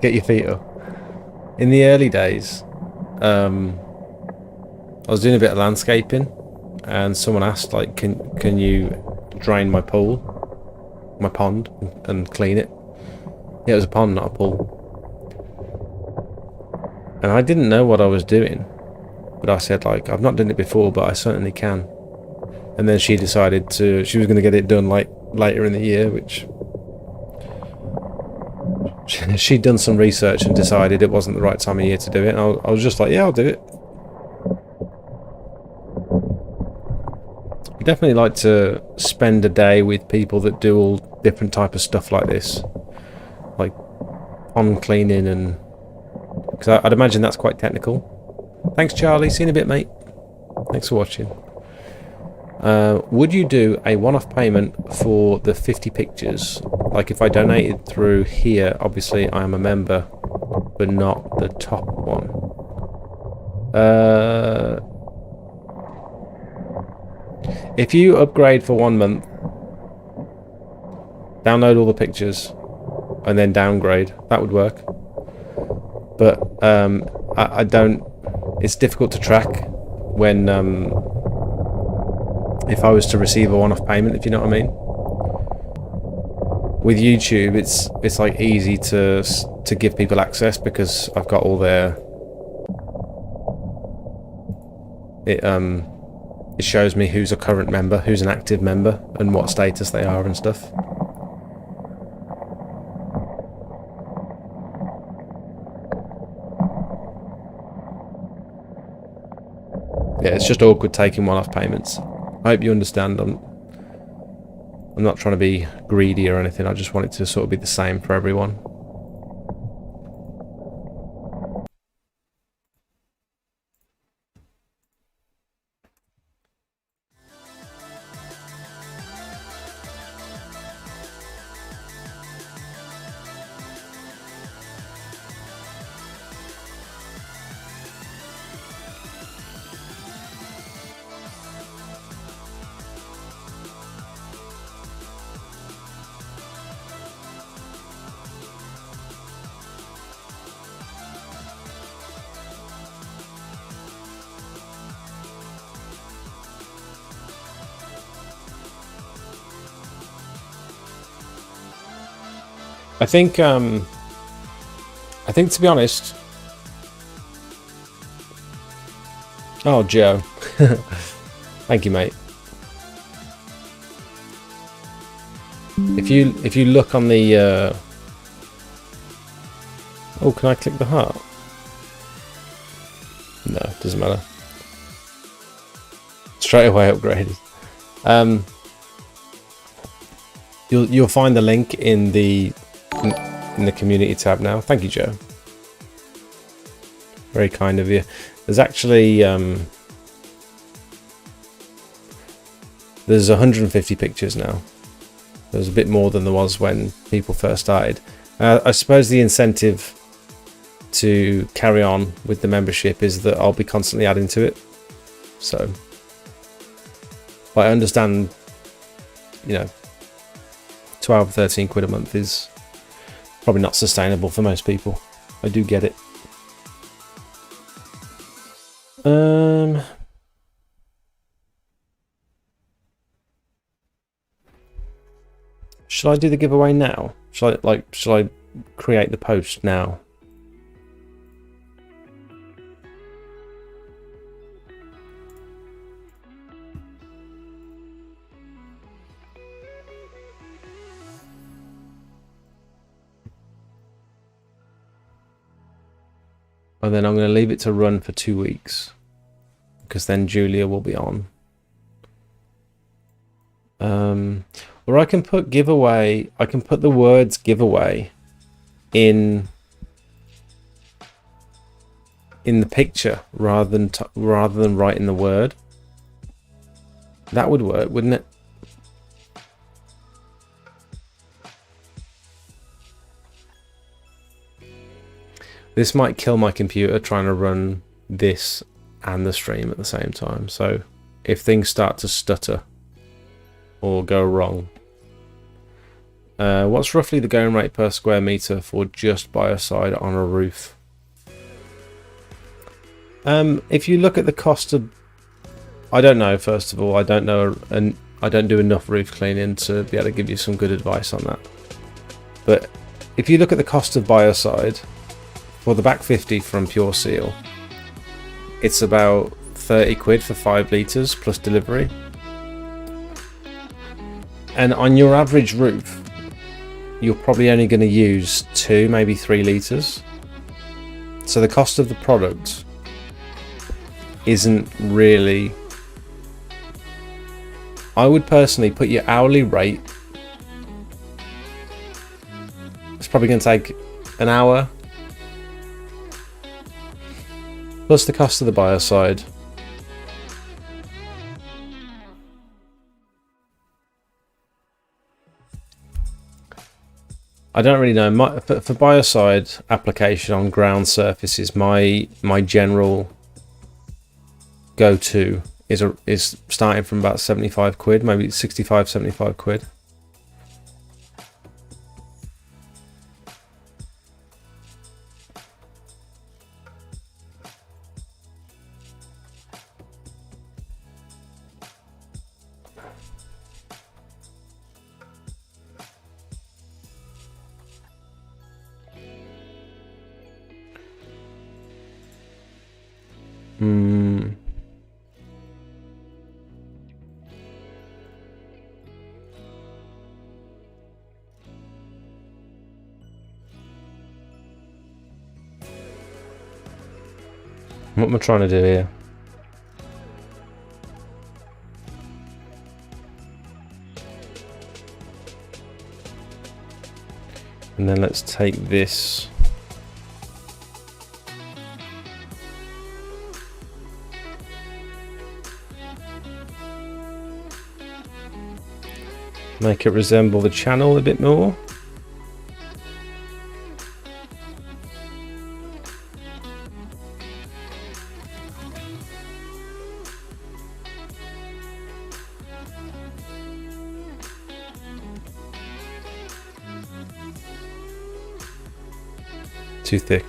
Get your feet up. In the early days, I was doing a bit of landscaping, and someone asked, like, can you drain my pool? my pond and clean it. Yeah, it was a pond, not a pool. And I didn't know what I was doing, but I said, like, I've not done it before, but I certainly can. And then she decided she was going to get it done like later in the year, which she'd done some research and decided it wasn't the right time of year to do it. And I was just like, yeah, I'll do it. I definitely like to spend a day with people that do all different type of stuff like this, like pond cleaning, and because I'd imagine that's quite technical. Thanks, Charlie. See you in a bit, mate. Thanks for watching. Would you do a one-off payment for the 50 pictures? Like if I donated through here, obviously I am a member, but not the top one. If you upgrade for 1 month, download all the pictures, and then downgrade, that would work. But I don't. It's difficult to track when if I was to receive a one-off payment, if you know what I mean. With YouTube, it's like easy to give people access because I've got all their. It shows me who's a current member, who's an active member, and what status they are and stuff. Yeah, it's just awkward taking one-off payments. I hope you understand. I'm not trying to be greedy or anything. I just want it to sort of be the same for everyone. I think to be honest. Oh, Joe. Thank you, mate. If you look on the oh, can I click the heart? No, doesn't matter. Straight away upgraded. You'll find the link in the community tab now. Thank you, Joe. Very kind of you. There's actually there's 150 pictures now. There's a bit more than there was when people first started. I suppose the incentive to carry on with the membership is that I'll be constantly adding to it. So, but I understand, 12, 13 quid a month is probably not sustainable for most people. I do get it. Should I do the giveaway now? Should I create the post now? And then I'm going to leave it to run for 2 weeks, because then Julia will be on. Or I can put giveaway. I can put the words giveaway in the picture rather than writing the word. That would work, wouldn't it? This might kill my computer trying to run this and the stream at the same time. So if things start to stutter or go wrong. What's roughly the going rate per square meter for just biocide on a roof? If you look at the cost of... I don't know, first of all. I don't know I don't do enough roof cleaning to be able to give you some good advice on that. But if you look at the cost of biocide for the back 50 from Pure Seal, it's about 30 quid for 5 litres plus delivery. And on your average roof, you're probably only going to use 2, maybe 3 litres. So the cost of the product isn't really... I would personally put your hourly rate. It's probably going to take an hour. Plus the cost of the biocide. I don't really know. For biocide application on ground surfaces, my general go-to is starting from about 75 quid, maybe 65, 75 quid. What am I trying to do here? And then let's take this. Make it resemble the channel a bit more. Too thick.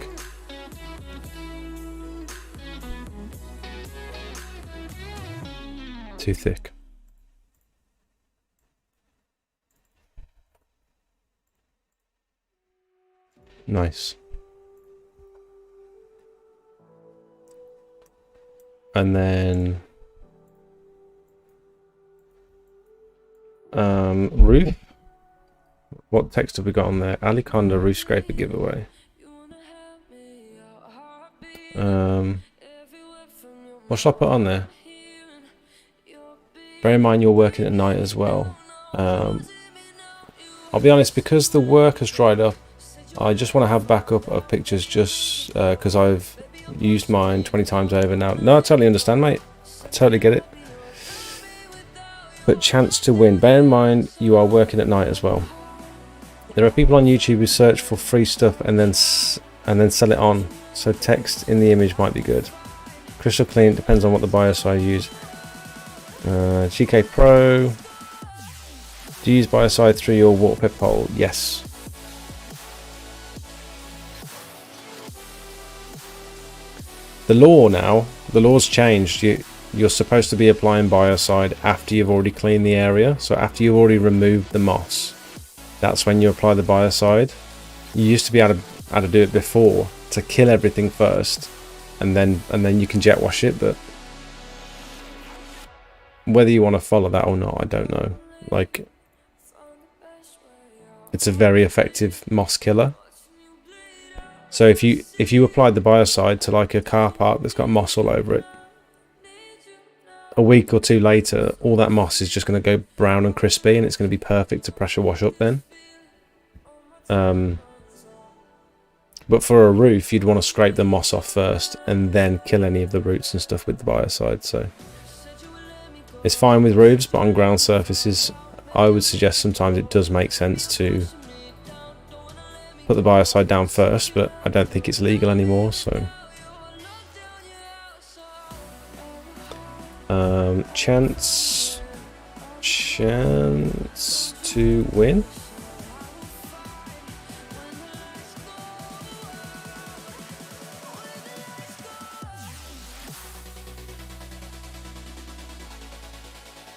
Too thick. Nice. And then roof. What text have we got on there? Aliconda roof scraper giveaway. What should I put on there? Bear in mind you're working at night as well. I'll be honest, because the work has dried up, I just want to have backup of pictures just because I've used mine 20 times over now. No, I totally understand, mate. I totally get it. But chance to win. Bear in mind you are working at night as well. There are people on YouTube who search for free stuff and then sell it on. So text in the image might be good. Crystal clean, depends on what the biocide you use. GK Pro. Do you use biocide through your water pip hole? Yes. The law now, the law's changed. You're supposed to be applying biocide after you've already cleaned the area. So after you've already removed the moss, that's when you apply the biocide. You used to be able to do it before to kill everything first, and then you can jet wash it. But whether you want to follow that or not, I don't know. Like, it's a very effective moss killer. So if you applied the biocide to like a car park that's got moss all over it, a week or two later, all that moss is just going to go brown and crispy, and it's going to be perfect to pressure wash up then. But for a roof, you'd want to scrape the moss off first and then kill any of the roots and stuff with the biocide. So it's fine with roofs, but on ground surfaces, I would suggest sometimes it does make sense to put the biocide down first, but I don't think it's legal anymore. So chance to win.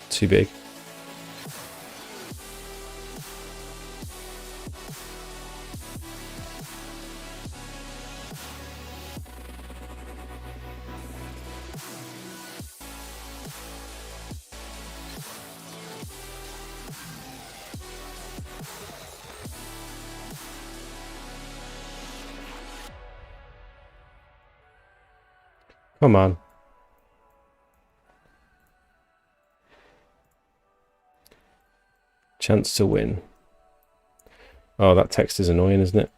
Too big. Come on. Chance to win. Oh, that text is annoying, isn't it?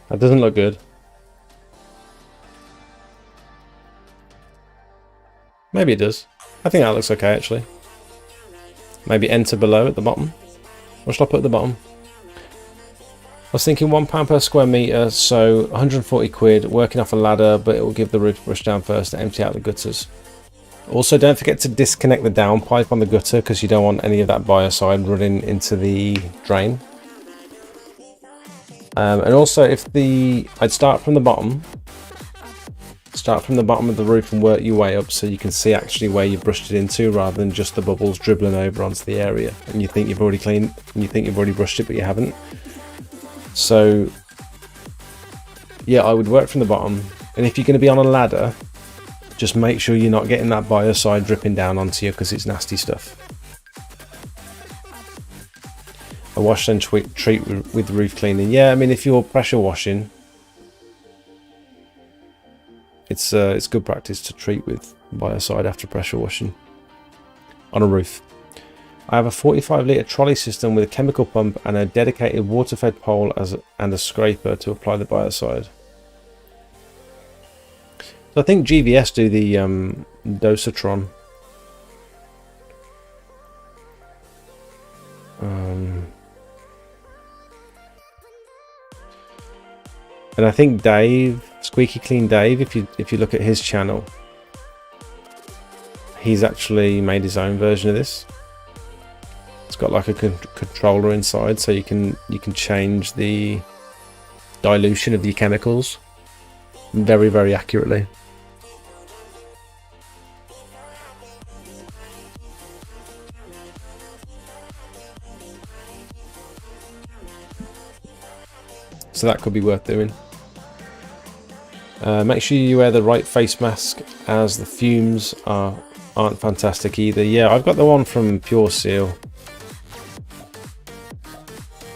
That doesn't look good. Maybe it does. I think that looks okay, actually. Maybe enter below at the bottom. What should I put at the bottom? I was thinking £1 per square metre, so 140 quid, working off a ladder, but it will give the roof brush down first to empty out the gutters. Also, don't forget to disconnect the downpipe on the gutter, because you don't want any of that biocide running into the drain. And also, I'd start from the bottom. Start from the bottom of the roof and work your way up so you can see actually where you brushed it into, rather than just the bubbles dribbling over onto the area and you think you've already cleaned and you think you've already brushed it, but you haven't. So yeah, I would work from the bottom, and if you're going to be on a ladder, just make sure you're not getting that biocide dripping down onto you, because it's nasty stuff. A wash and treat with roof cleaning. Yeah, I mean, if you're pressure washing, it's good practice to treat with biocide after pressure washing on a roof. I have a 45 litre trolley system with a chemical pump and a dedicated water-fed pole and a scraper to apply the biocide. So I think GVS do the dosatron. And I think Dave, Squeaky Clean Dave, if you look at his channel, he's actually made his own version of this. It's got like a controller inside, so you can change the dilution of your chemicals very, very accurately. So that could be worth doing. Make sure you wear the right face mask, as the fumes aren't fantastic either. Yeah, I've got the one from Pure Seal,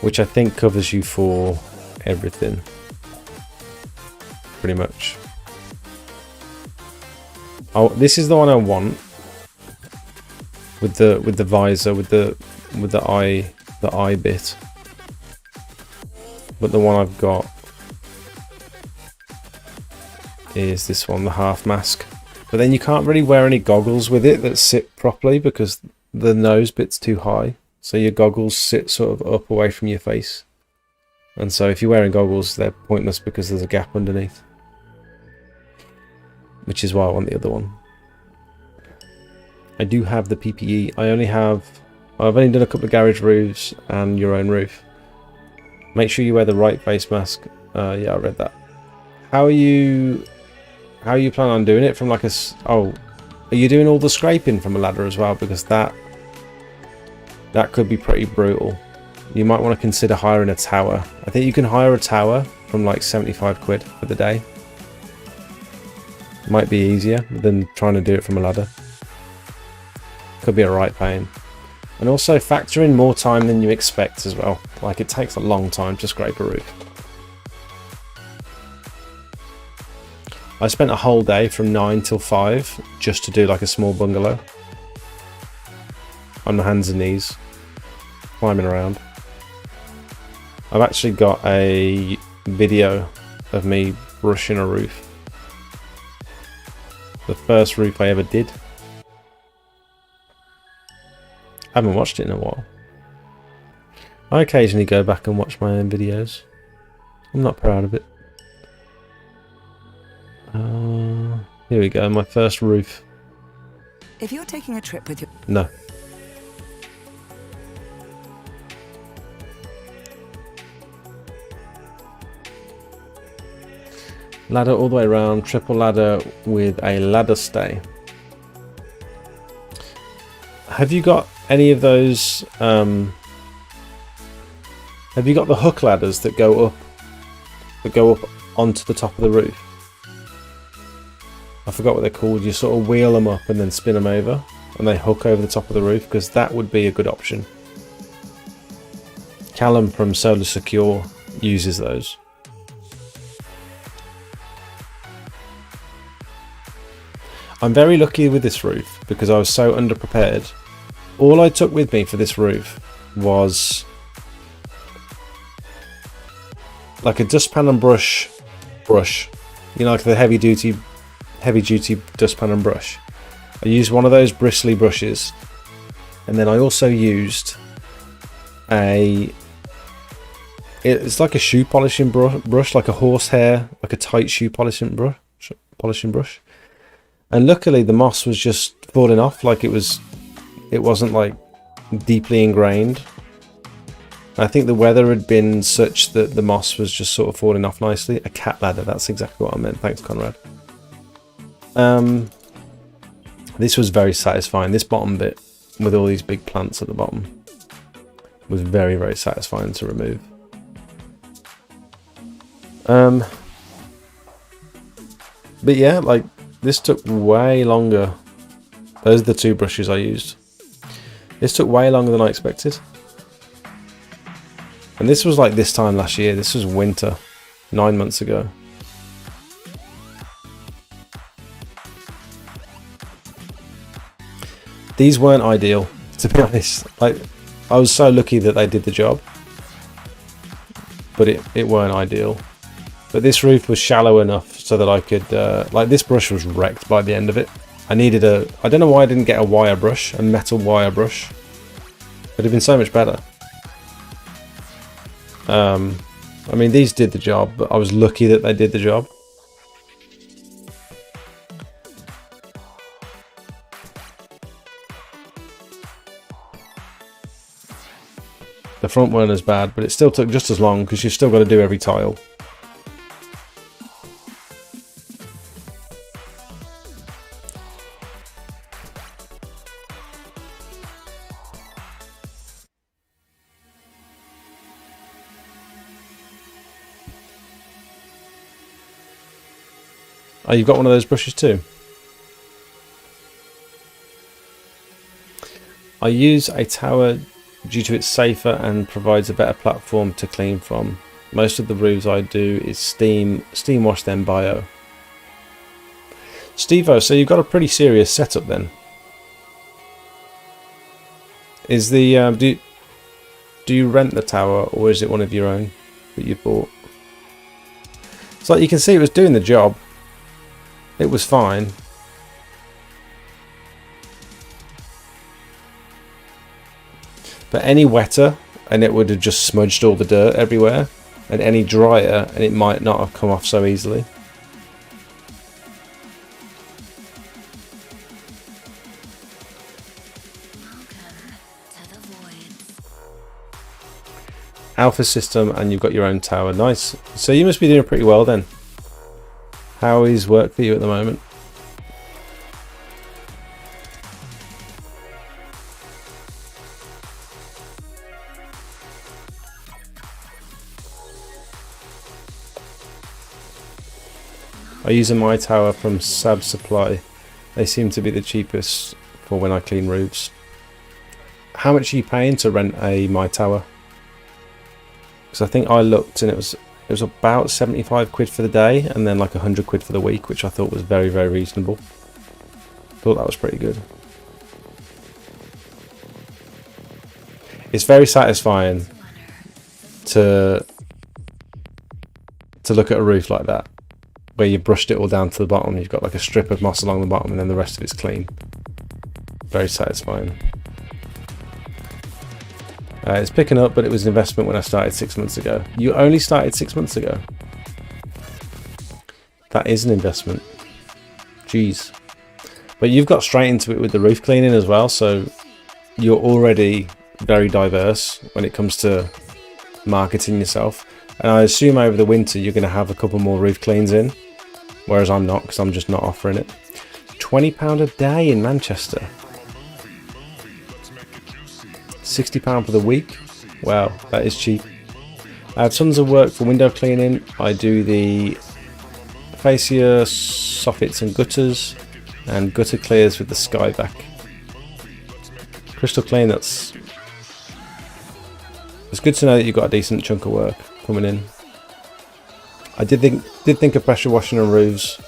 which I think covers you for everything, pretty much. Oh, this is the one I want, with the visor, with the eye bit. But the one I've got is this one, the half mask. But then you can't really wear any goggles with it that sit properly, because the nose bit's too high. So your goggles sit sort of up away from your face. And so if you're wearing goggles, they're pointless because there's a gap underneath. Which is why I want the other one. I do have the PPE. I've only done a couple of garage roofs and your own roof. Make sure you wear the right face mask. Yeah, I read that. How are you planning on doing it? From like a... Oh, are you doing all the scraping from a ladder as well? Because that could be pretty brutal. You might want to consider hiring a tower. I think you can hire a tower from like 75 quid for the day. Might be easier than trying to do it from a ladder. Could be a right pain. And also factor in more time than you expect as well. Like, it takes a long time to scrape a roof. I spent a whole day from 9 till 5 just to do like a small bungalow. On my hands and knees. Climbing around. I've actually got a video of me brushing a roof. The first roof I ever did. I haven't watched it in a while. I occasionally go back and watch my own videos. I'm not proud of it. Here we go, my first roof. If you're taking a trip with your... No. Ladder all the way around, triple ladder with a ladder stay. Have you got any of those, have you got the hook ladders that go up onto the top of the roof. I forgot what they're called. You sort of wheel them up and then spin them over, and they hook over the top of the roof, because that would be a good option. Callum from Solar Secure uses those. I'm very lucky with this roof because I was so underprepared. All I took with me for this roof was like a dustpan and brush, you know, like the heavy duty dustpan and brush. I used one of those bristly brushes, and then I also used it's like a shoe polishing brush, like a horsehair, like a tight shoe polishing brush. And luckily the moss was just falling off, like it wasn't like deeply ingrained. I think the weather had been such that the moss was just sort of falling off nicely. A cat ladder, that's exactly what I meant. Thanks, Conrad. This was very satisfying. This bottom bit with all these big plants at the bottom was very, very satisfying to remove. But yeah, like this took way longer. Those are the two brushes I used. This took way longer than I expected. And this was like this time last year. This was winter, 9 months ago. These weren't ideal, to be honest. Like, I was so lucky that they did the job, but it weren't ideal. But this roof was shallow enough so that I could, like this brush was wrecked by the end of it. I needed I don't know why I didn't get a wire brush, a metal wire brush. It'd have been so much better. I mean, these did the job, but I was lucky that they did the job. The front weren't as bad, but it still took just as long because you've still got to do every tile. Oh, you've got one of those brushes too? I use a tower due to it's safer and provides a better platform to clean from. Most of the roofs I do is steam wash then bio. Steve-O, so you've got a pretty serious setup then. Is the do you rent the tower, or is it one of your own that you bought? It's like you can see it was doing the job. It was fine. But any wetter and it would have just smudged all the dirt everywhere, and any drier and it might not have come off so easily. Alpha system, and you've got your own tower. Nice. So you must be doing pretty well then. How is work for you at the moment? I use a My Tower from Sab Supply. They seem to be the cheapest for when I clean roofs. How much are you paying to rent a My Tower? Because I think I looked and it was about 75 quid for the day, and then like 100 quid for the week, which I thought was very, very reasonable. Thought that was pretty good. It's very satisfying to look at a roof like that, where you brushed it all down to the bottom. You've got like a strip of moss along the bottom, and then the rest of it's clean. Very satisfying. It's picking up, but it was an investment when I started 6 months ago. You only started 6 months ago? That is an investment. Jeez. But you've got straight into it with the roof cleaning as well, so you're already very diverse when it comes to marketing yourself. And I assume over the winter you're going to have a couple more roof cleans in, whereas I'm not, because I'm just not offering it. £20 a day in Manchester. £60 for the week. Wow, that is cheap. I have tons of work for window cleaning. I do the fascia soffits and gutters, and gutter clears with the sky back. Crystal clean. It's good to know that you've got a decent chunk of work coming in. I did think of pressure washing on roofs,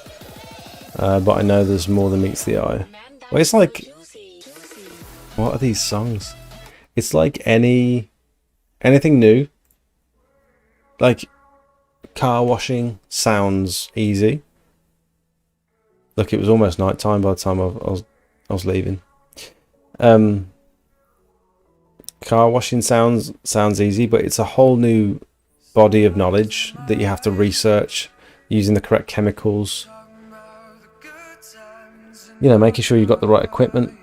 but I know there's more than meets the eye. Well, it's like, what are these songs? It's like anything new. Like, car washing sounds easy. Look, it was almost night time by the time I was leaving. Car washing sounds easy, but it's a whole new body of knowledge that you have to research using the correct chemicals. You know, making sure you've got the right equipment.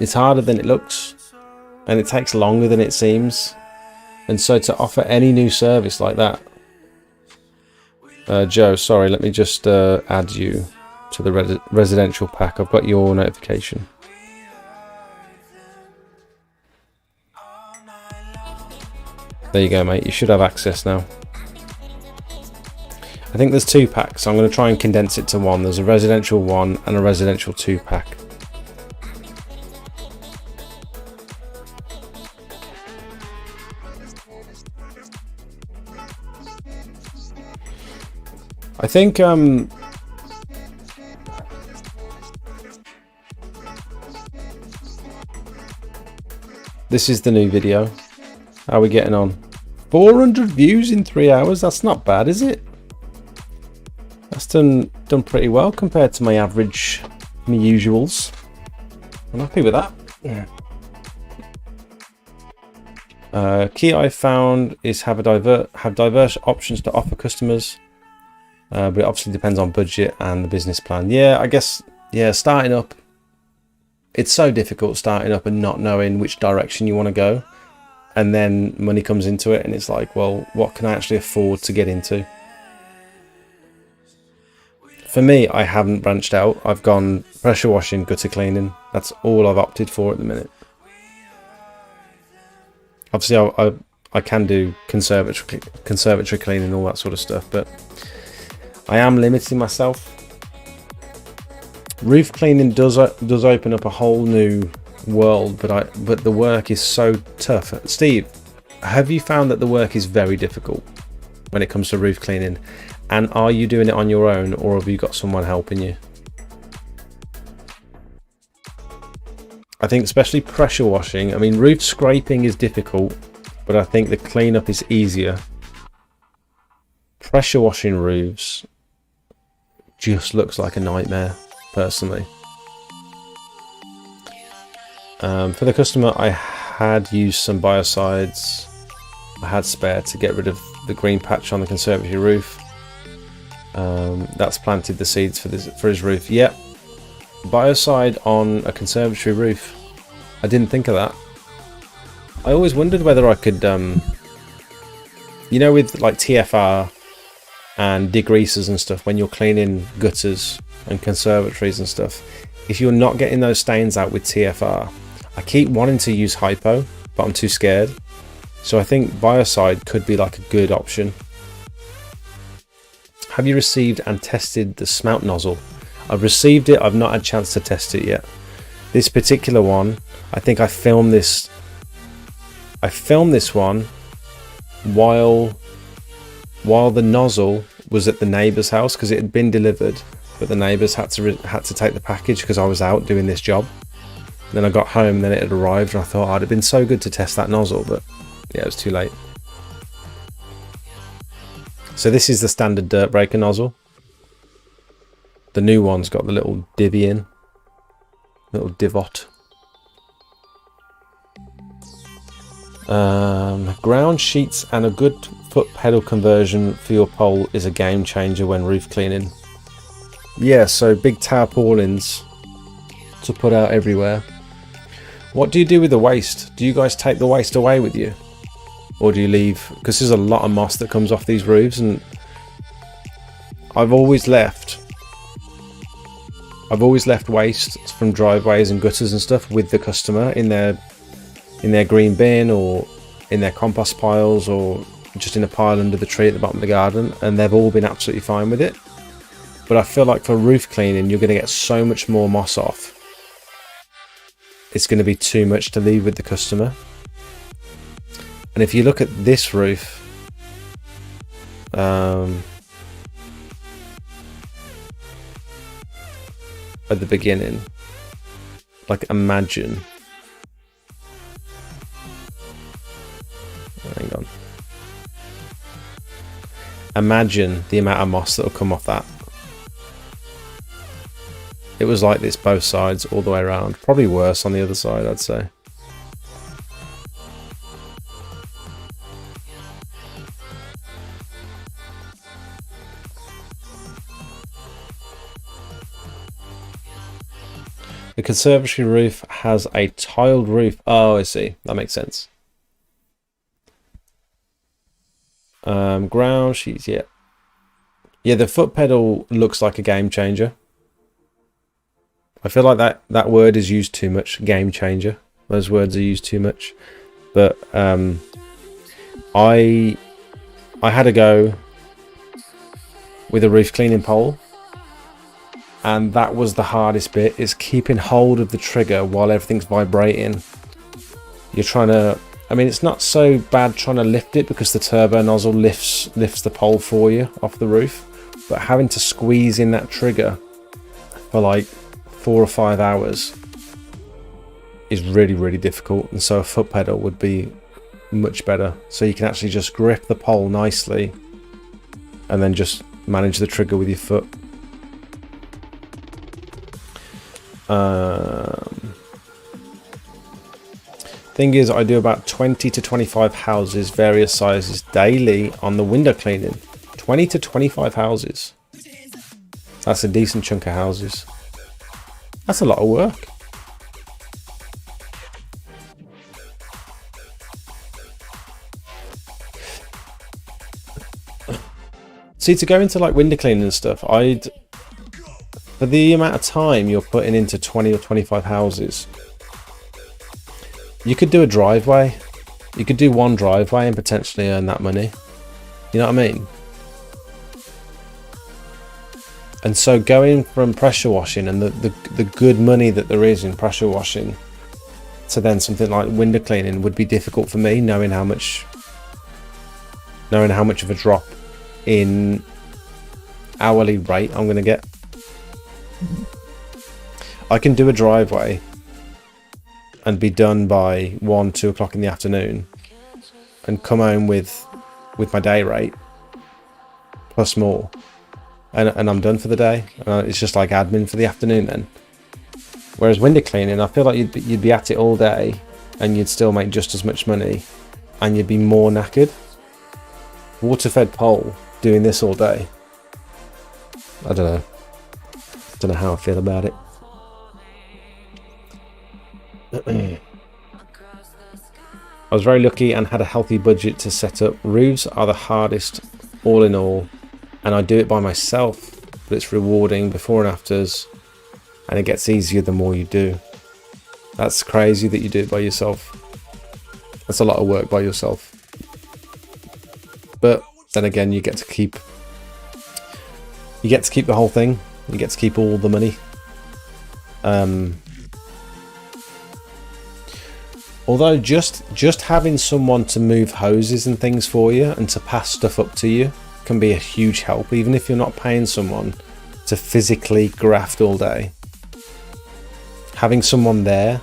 It's harder than it looks, and it takes longer than it seems. And so to offer any new service like that, Joe, sorry, let me just add you to the residential pack. I've got your notification. There you go, mate. You should have access now. I think there's 2 packs, so I'm going to try and condense it to one. There's a residential 1 and a residential 2 pack. I think this is the new video. How are we getting on? 400 views in 3 hours. That's not bad, is it? That's done pretty well compared to my average, my usuals. I'm happy with that. Yeah. Key I found is have diverse options to offer customers, but it obviously depends on budget and the business plan. Yeah, I guess, yeah, starting up, it's so difficult starting up and not knowing which direction you want to go, and then money comes into it and it's like, well, what can I actually afford to get into? For me, I haven't branched out. I've gone pressure washing, gutter cleaning. That's all I've opted for at the minute. Obviously, I can do conservatory cleaning and all that sort of stuff, but I am limiting myself. Roof cleaning does open up a whole new world, but the work is so tough. Steve, have you found that the work is very difficult when it comes to roof cleaning? And are you doing it on your own, or have you got someone helping you? I think especially pressure washing. I mean, roof scraping is difficult, but I think the cleanup is easier. Pressure washing roofs just looks like a nightmare, personally. For the customer, I had used some biocides. I had spare to get rid of the green patch on the conservatory roof. That's planted the seeds for his roof. Yep. Biocide on a conservatory roof. I didn't think of that. I always wondered whether I could, you know, with like TFR and degreasers and stuff, when you're cleaning gutters and conservatories and stuff, if you're not getting those stains out with TFR, I keep wanting to use hypo, but I'm too scared. So I think biocide could be like a good option. Have you received and tested the smelt nozzle? I've received it. I've not had a chance to test it yet. This particular one, I think I filmed this one while the nozzle was at the neighbour's house, because it had been delivered, but the neighbours had to take the package because I was out doing this job. And then I got home and then it had arrived, and I thought, oh, it'd have been so good to test that nozzle, but yeah, it was too late. So this is the standard dirt breaker nozzle. The new one's got the little divvy in, little divot. Ground sheets and a good foot pedal conversion for your pole is a game changer when roof cleaning. Yeah, so big tarpaulins to put out everywhere. What do you do with the waste? Do you guys take the waste away with you? Or do you leave? Because there's a lot of moss that comes off these roofs, and I've always left waste from driveways and gutters and stuff with the customer in their green bin or in their compost piles or just in a pile under the tree at the bottom of the garden, and they've all been absolutely fine with it. But I feel like for roof cleaning, you're going to get so much more moss off. It's going to be too much to leave with the customer. And if you look at this roof, at the beginning, like imagine, hang on, imagine the amount of moss that will come off that. It was like this both sides all the way around, probably worse on the other side, I'd say. The conservatory roof has a tiled roof. Oh, I see. That makes sense. Ground sheets, yeah. Yeah, the foot pedal looks like a game changer. I feel like that word is used too much. Game changer. Those words are used too much. But I had a go with a roof cleaning pole. And that was the hardest bit, is keeping hold of the trigger while everything's vibrating. You're trying to, I mean, it's not so bad trying to lift it because the turbo nozzle lifts the pole for you off the roof. But having to squeeze in that trigger for like 4 or 5 hours is really, really difficult. And so a foot pedal would be much better. So you can actually just grip the pole nicely and then just manage the trigger with your foot. Thing is, I do about 20 to 25 houses, various sizes daily on the window cleaning. 20 to 25 houses. That's a decent chunk of houses. That's a lot of work. See, to go into like window cleaning and stuff, for the amount of time you're putting into 20 or 25 houses, you could do a driveway. You could do one driveway and potentially earn that money. You know what I mean? And so going from pressure washing and the good money that there is in pressure washing to then something like window cleaning would be difficult for me, knowing how much of a drop in hourly rate I'm going to get. I can do a driveway and be done by 1, 2 o'clock in the afternoon and come home with my day rate plus more, and I'm done for the day. It's just like admin for the afternoon then. Whereas window cleaning, I feel like you'd be at it all day and you'd still make just as much money and you'd be more knackered. Water-fed pole doing this all day, I don't know how I feel about it. I was very lucky and had a healthy budget to set up. Roofs are the hardest all in all, and I do it by myself, but it's rewarding before and afters, and it gets easier the more you do. That's crazy that you do it by yourself. That's a lot of work by yourself. But then again, you get to keep the whole thing. You get to keep all the money. Although just having someone to move hoses and things for you and to pass stuff up to you can be a huge help, even if you're not paying someone to physically graft all day. Having someone there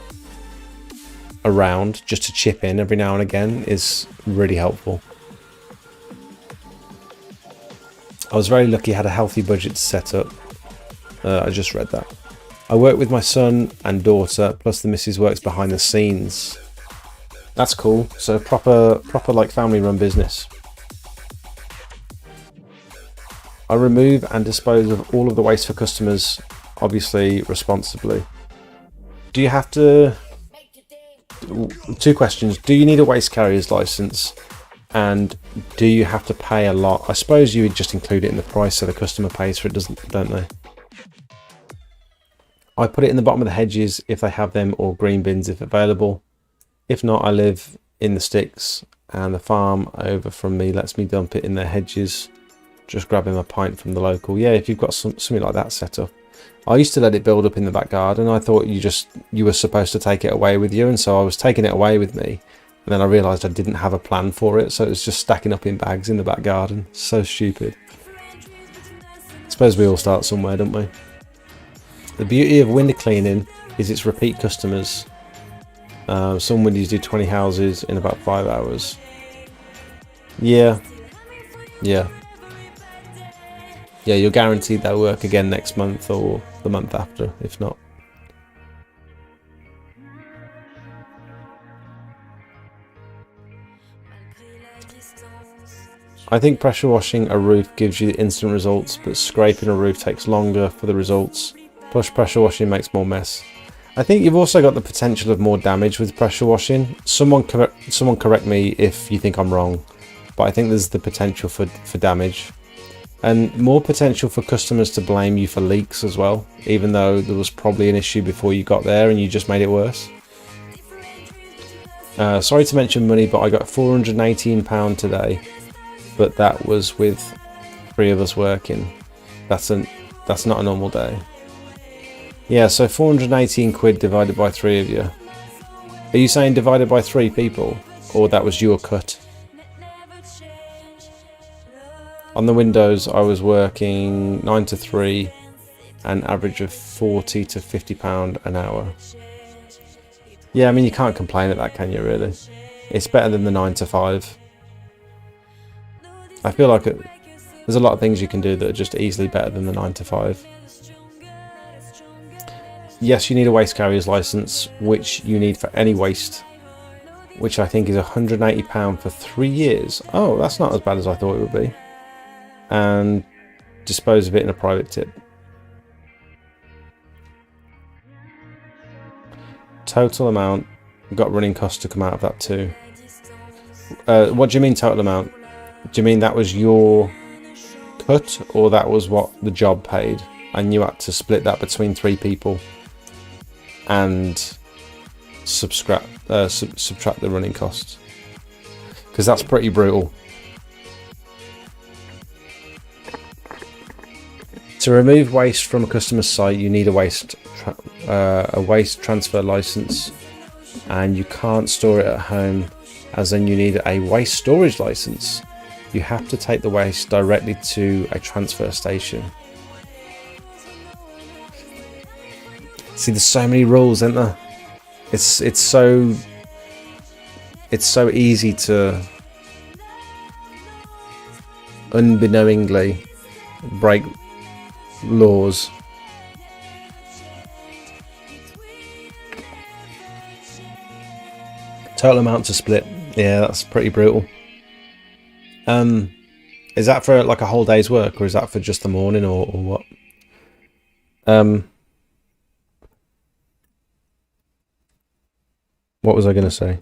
around just to chip in every now and again is really helpful. I was very lucky, had a healthy budget to set up. I just read that. I work with my son and daughter, plus the missus works behind the scenes. That's cool. So proper like family run business. I remove and dispose of all of the waste for customers, obviously responsibly. Do you have to... 2 questions. Do you need a waste carrier's license? And do you have to pay a lot? I suppose you would just include it in the price so the customer pays for it, don't they? I put it in the bottom of the hedges if they have them, or green bins if available. If not, I live in the sticks and the farm over from me lets me dump it in their hedges, just grabbing a pint from the local. Yeah, if you've got something like that set up. I used to let it build up in the back garden. I thought you were supposed to take it away with you, and so I was taking it away with me, and then I realised I didn't have a plan for it, so it was just stacking up in bags in the back garden. So stupid. I suppose we all start somewhere, don't we? The beauty of window cleaning is its repeat customers. Some windows do 20 houses in about 5 hours. Yeah, you're guaranteed they'll work again next month or the month after, if not. I think pressure washing a roof gives you instant results, but scraping a roof takes longer for the results. Plus pressure washing makes more mess. I think you've also got the potential of more damage with pressure washing. Someone correct me if you think I'm wrong, but I think there's the potential for damage. And more potential for customers to blame you for leaks as well, even though there was probably an issue before you got there and you just made it worse. Sorry to mention money, but I got £418 today, but that was with 3 of us working. That's not a normal day. Yeah, so 418 quid divided by 3 of you. Are you saying divided by 3 people, or that was your cut? On the windows, I was working 9 to 3, an average of £40 to £50 an hour. Yeah, I mean, you can't complain at that, can you, really? It's better than the 9 to 5. I feel like there's a lot of things you can do that are just easily better than the 9 to 5. Yes, you need a waste carrier's licence, which you need for any waste, which I think is £180 for 3 years. Oh, that's not as bad as I thought it would be. And dispose of it in a private tip. Total amount, got running costs to come out of that too. What do you mean total amount? Do you mean that was your cut, or that was what the job paid and you had to split that between 3 people and subtract the running costs? Because that's pretty brutal. To remove waste from a customer's site, you need a waste transfer license, and you can't store it at home, as then you need a waste storage license. You have to take the waste directly to a transfer station. See, there's so many rules, isn't there? It's so easy to unbeknowingly break laws. Total amount to split. Yeah, that's pretty brutal. Is that for like a whole day's work, or is that for just the morning, or what? What was I going to say?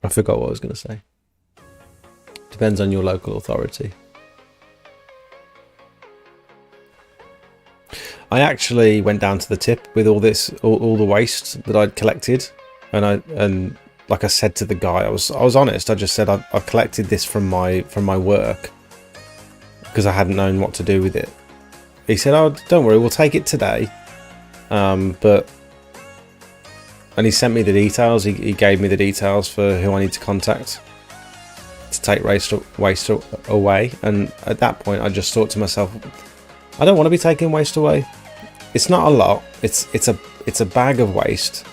I forgot what I was going to say. Depends on your local authority. I actually went down to the tip with all the waste that I'd collected, and like I said to the guy, I was honest. I just said I've collected this from my work because I hadn't known what to do with it. He said, "Oh, don't worry, we'll take it today." And he sent me the details. He gave me the details for who I need to contact to take waste away. And at that point, I just thought to myself, I don't want to be taking waste away. It's not a lot. It's a bag of waste.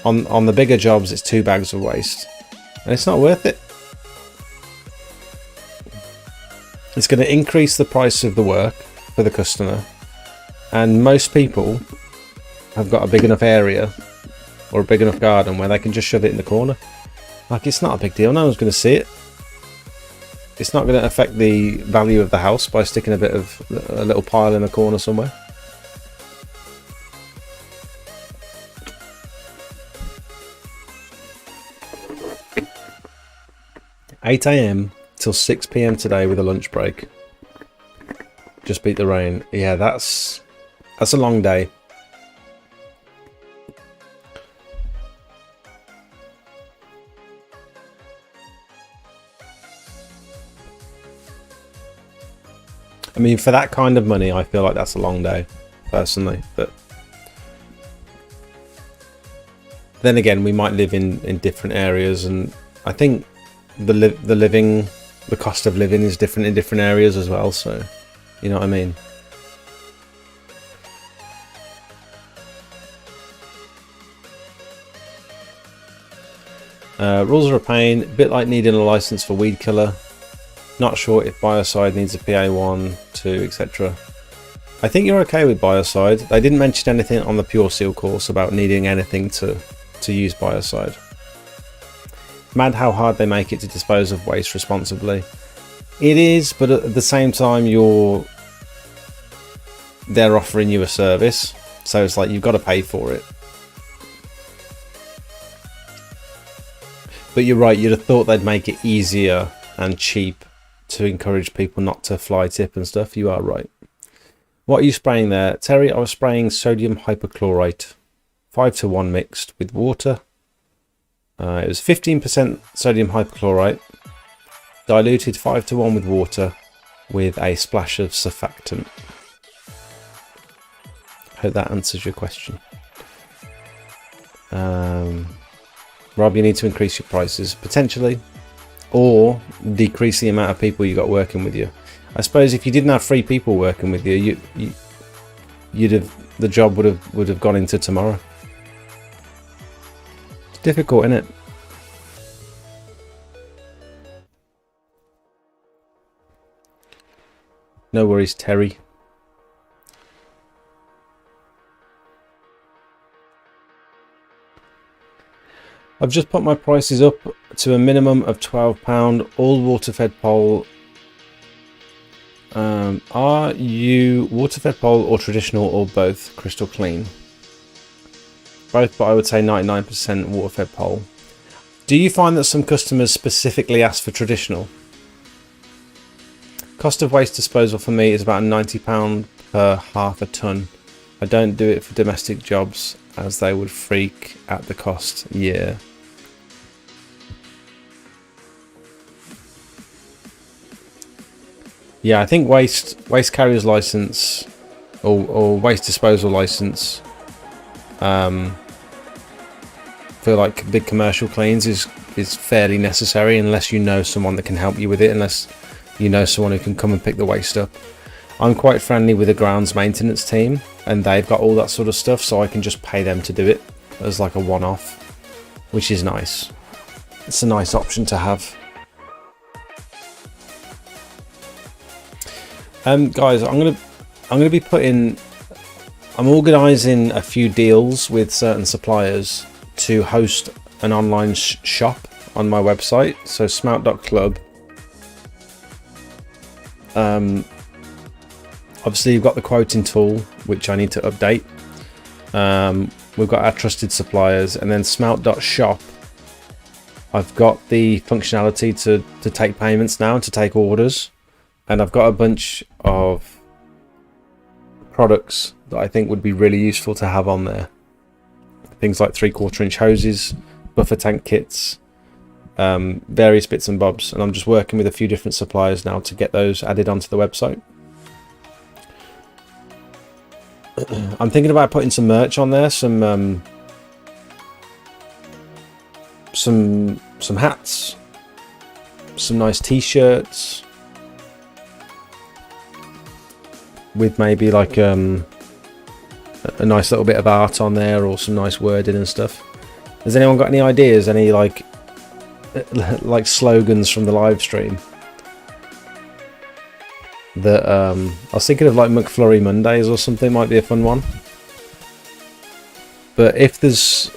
On the bigger jobs, it's 2 bags of waste, and it's not worth it. It's going to increase the price of the work for the customer, and most people have got a big enough area or a big enough garden where they can just shove it in the corner. Like, it's not a big deal. No one's going to see it. It's not going to affect the value of the house by sticking a little pile in a corner somewhere. (8 AM till 6 PM today with a lunch break. Just beat the rain. Yeah, that's a long day. I mean, for that kind of money, I feel like that's a long day, personally. But then again, we might live in different areas, and I think the cost of living is different in different areas as well. So, you know what I mean. Rules are a pain, a bit like needing a license for weed killer. Not sure if Biocide needs a PA1, 2, etc. I think you're okay with Biocide. They didn't mention anything on the Pure Seal course about needing anything to use Biocide. Mad how hard they make it to dispose of waste responsibly. It is, but at the same time they're offering you a service, so it's like you've got to pay for it. But you're right, you'd have thought they'd make it easier and cheap to encourage people not to fly tip and stuff. You are right. What are you spraying there? Terry, I was spraying sodium hypochlorite, 5:1 mixed with water. It was 15% sodium hypochlorite, diluted 5:1 with water, with a splash of surfactant. Hope that answers your question. Rob, you need to increase your prices, potentially, or decrease the amount of people you got working with you. I suppose if you didn't have 3 people working with you, the job would have gone into tomorrow. It's difficult, isn't it? No worries, Terry. I've just put my prices up to a minimum of £12. All water-fed pole. Are you water-fed pole or traditional or both? Crystal clean. Both, but I would say 99% water-fed pole. Do you find that some customers specifically ask for traditional? Cost of waste disposal for me is about £90 per half a tonne. I don't do it for domestic jobs as they would freak at the cost. Yeah. Yeah, I think waste carrier's license or waste disposal license for like big commercial cleans is fairly necessary, unless you know someone that can help you with it, unless you know someone who can come and pick the waste up. I'm quite friendly with the grounds maintenance team, and they've got all that sort of stuff, so I can just pay them to do it as like a one-off, which is nice. It's a nice option to have. Guys, I'm organising a few deals with certain suppliers to host an online shop on my website, so smelt.club. Obviously you've got the quoting tool, which I need to update. We've got our trusted suppliers, and then smelt.shop. I've got the functionality to take payments now, to take orders. And I've got a bunch of products that I think would be really useful to have on there. Things like 3/4 inch hoses, buffer tank kits, various bits and bobs. And I'm just working with a few different suppliers now to get those added onto the website. I'm thinking about putting some merch on there, some hats, some nice t-shirts, with maybe like a nice little bit of art on there, or some nice wording and stuff. Has anyone got any ideas? Any like slogans from the live stream? That I was thinking of, like McFlurry Mondays or something might be a fun one. But if there's,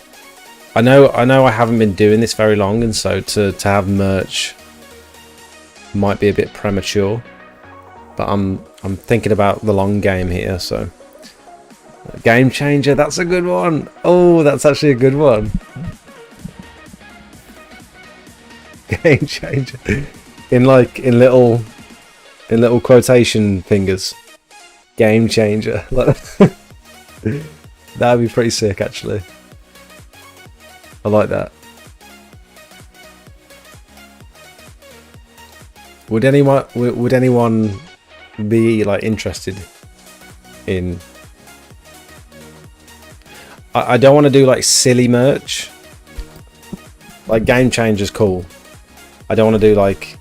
I know I haven't been doing this very long, and so to have merch might be a bit premature. But I'm thinking about the long game here, so game changer. That's a good one. Oh, that's actually a good one. Game changer. In little quotation fingers. Game changer. That'd be pretty sick, actually. I like that. Would anyone be like interested in. I don't want to do like silly merch. Like Game Changer's cool. I don't want to do like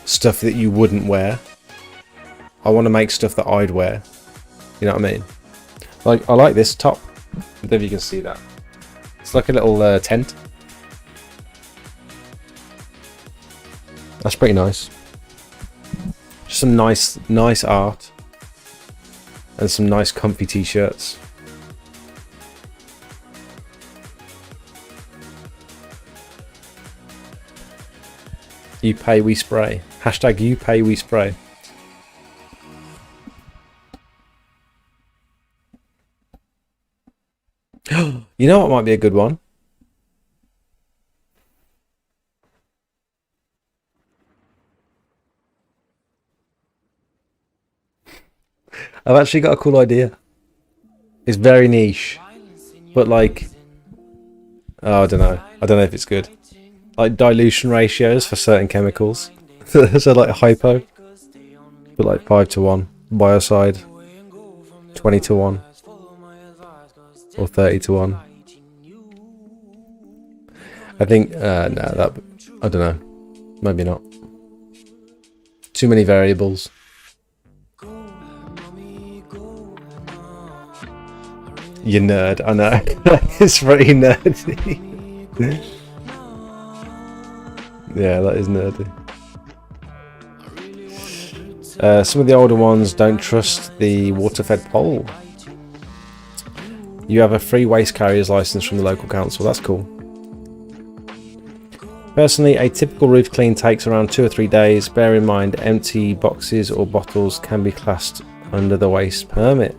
stuff that you wouldn't wear. I want to make stuff that I'd wear. You know what I mean? Like I like this top. I don't know if you can see that. It's like a little tent. That's pretty nice. Just some nice art. And some nice comfy t-shirts. You pay, we spray. Hashtag you pay, we spray. You know what might be a good one? I've actually got a cool idea. It's very niche. But like... Oh, I don't know. I don't know if it's good. Like dilution ratios for certain chemicals. So like hypo. But like 5:1. Biocide. 20:1. Or 30:1. I think... no, that... I don't know. Maybe not. Too many variables. You nerd, I know. It's pretty nerdy. Yeah, that is nerdy. Some of the older ones don't trust the water-fed pole. You have a free waste carrier's license from the local council. That's cool. Personally, a typical roof clean takes around 2 or 3 days. Bear in mind, empty boxes or bottles can be classed under the waste permit.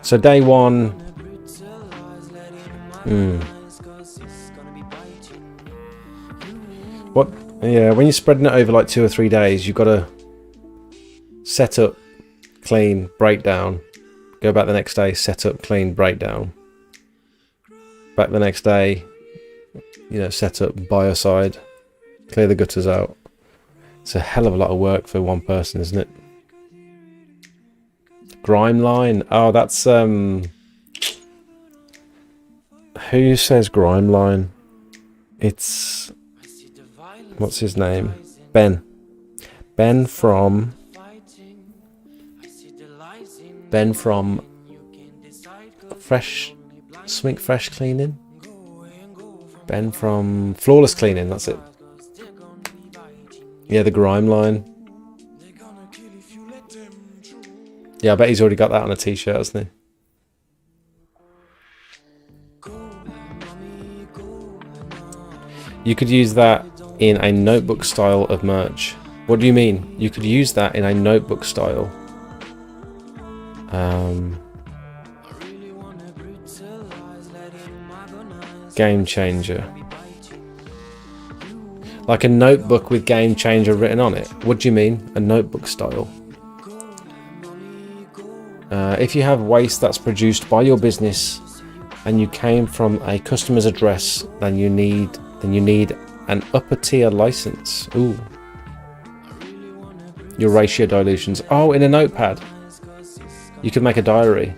So day one. What? Yeah, when you're spreading it over like 2 or 3 days, you've got to set up, clean, break down. Go back the next day, set up, clean, break down. Back the next day, you know, set up, biocide, clear the gutters out. It's a hell of a lot of work for one person, isn't it? Grime line. Oh, that's who says grime line? It's what's his name? Ben from Fresh Cleaning. Ben from Flawless Cleaning, that's it. Yeah, the grime line. Yeah, I bet he's already got that on a t-shirt, hasn't he? You could use that in a notebook style of merch. What do you mean? You could use that in a notebook style. Game Changer. Like a notebook with Game Changer written on it. What do you mean? A notebook style? If you have waste that's produced by your business and you came from a customer's address, then you need an upper tier license. Ooh. Your ratio dilutions. Oh, in a notepad. You could make a diary.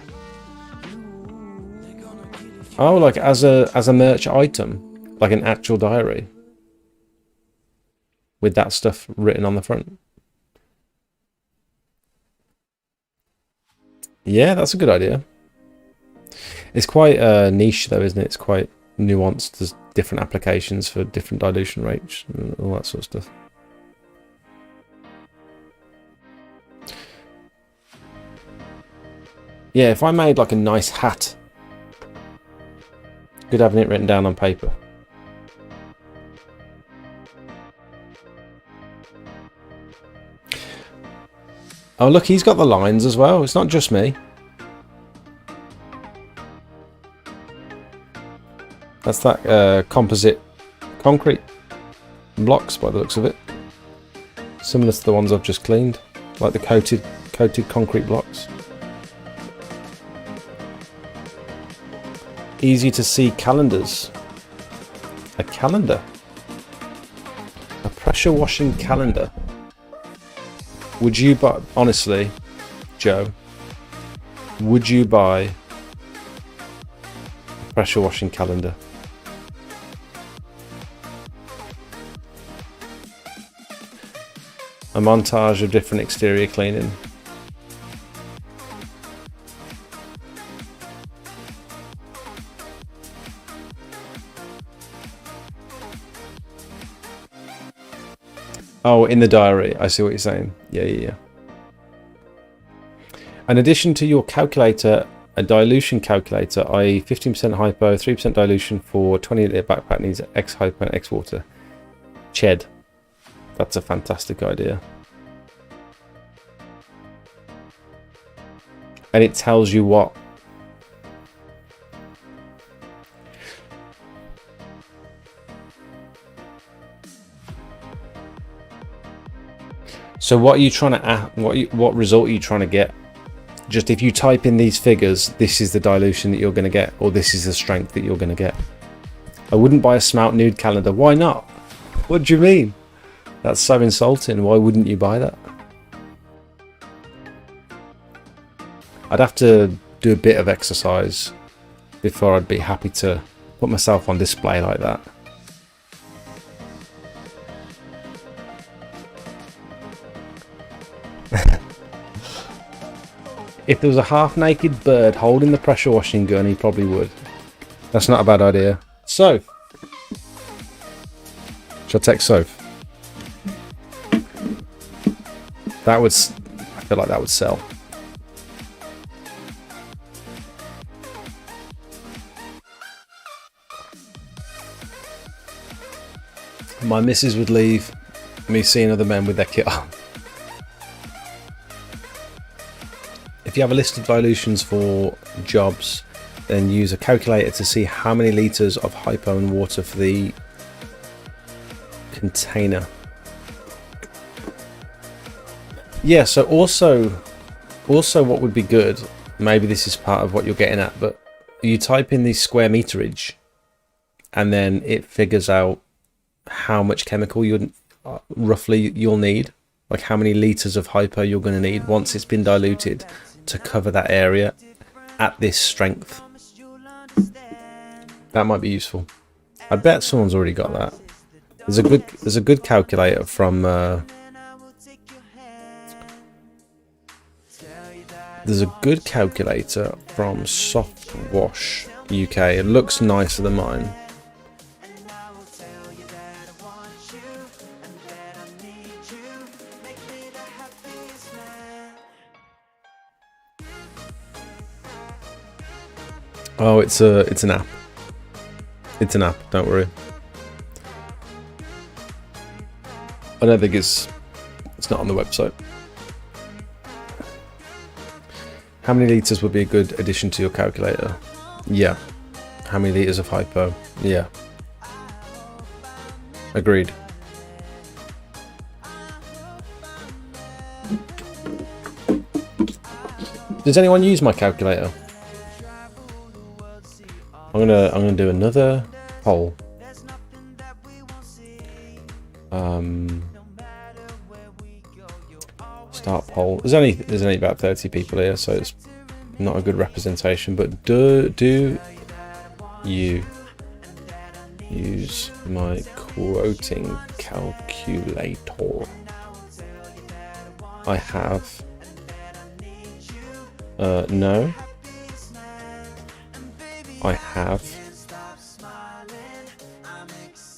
Oh, like as a merch item, like an actual diary with that stuff written on the front. Yeah, that's a good idea. It's quite niche though, isn't it? It's quite nuanced. There's different applications for different dilution rates and all that sort of stuff. Yeah, if I made like a nice hat, good having it written down on paper. Oh look, he's got the lines as well. It's not just me. That's that composite concrete blocks by the looks of it. Similar to the ones I've just cleaned, like the coated concrete blocks. Easy to see calendars. A calendar. A pressure washing calendar. Would you buy, honestly, Joe, would you buy a pressure washing calendar? A montage of different exterior cleaning. Oh, in the diary. I see what you're saying. Yeah. In addition to your calculator, a dilution calculator, i.e. 15% hypo, 3% dilution for 20 litre backpack needs X hypo and X water. Ched. That's a fantastic idea. And it tells you what. So what are you trying to what result are you trying to get? Just if you type in these figures, this is the dilution that you're going to get, or this is the strength that you're going to get. I wouldn't buy a smelt nude calendar. Why not? What do you mean? That's so insulting. Why wouldn't you buy that? I'd have to do a bit of exercise before I'd be happy to put myself on display like that. If there was a half-naked bird holding the pressure washing gun, he probably would. That's not a bad idea. So, shall I text Soph? That would, I feel like that would sell. My missus would leave me seeing other men with their kit on. If you have a list of dilutions for jobs, then use a calculator to see how many litres of hypo and water for the container. Yeah, so also what would be good, maybe this is part of what you're getting at, but you type in the square meterage and then it figures out how much chemical roughly you'll need, like how many litres of hypo you're going to need once it's been diluted to cover that area at this strength. That might be useful. I bet someone's already got that. There's a good calculator from Soft Wash UK. It looks nicer than mine. Oh, it's an app. It's an app, don't worry. I don't think it's not on the website. How many litres would be a good addition to your calculator? Yeah. How many litres of hypo? Yeah. Agreed. Does anyone use my calculator? I'm gonna do another poll. Start poll. There's only about 30 people here, so it's not a good representation. But do you use my quoting calculator? I have. No. I have.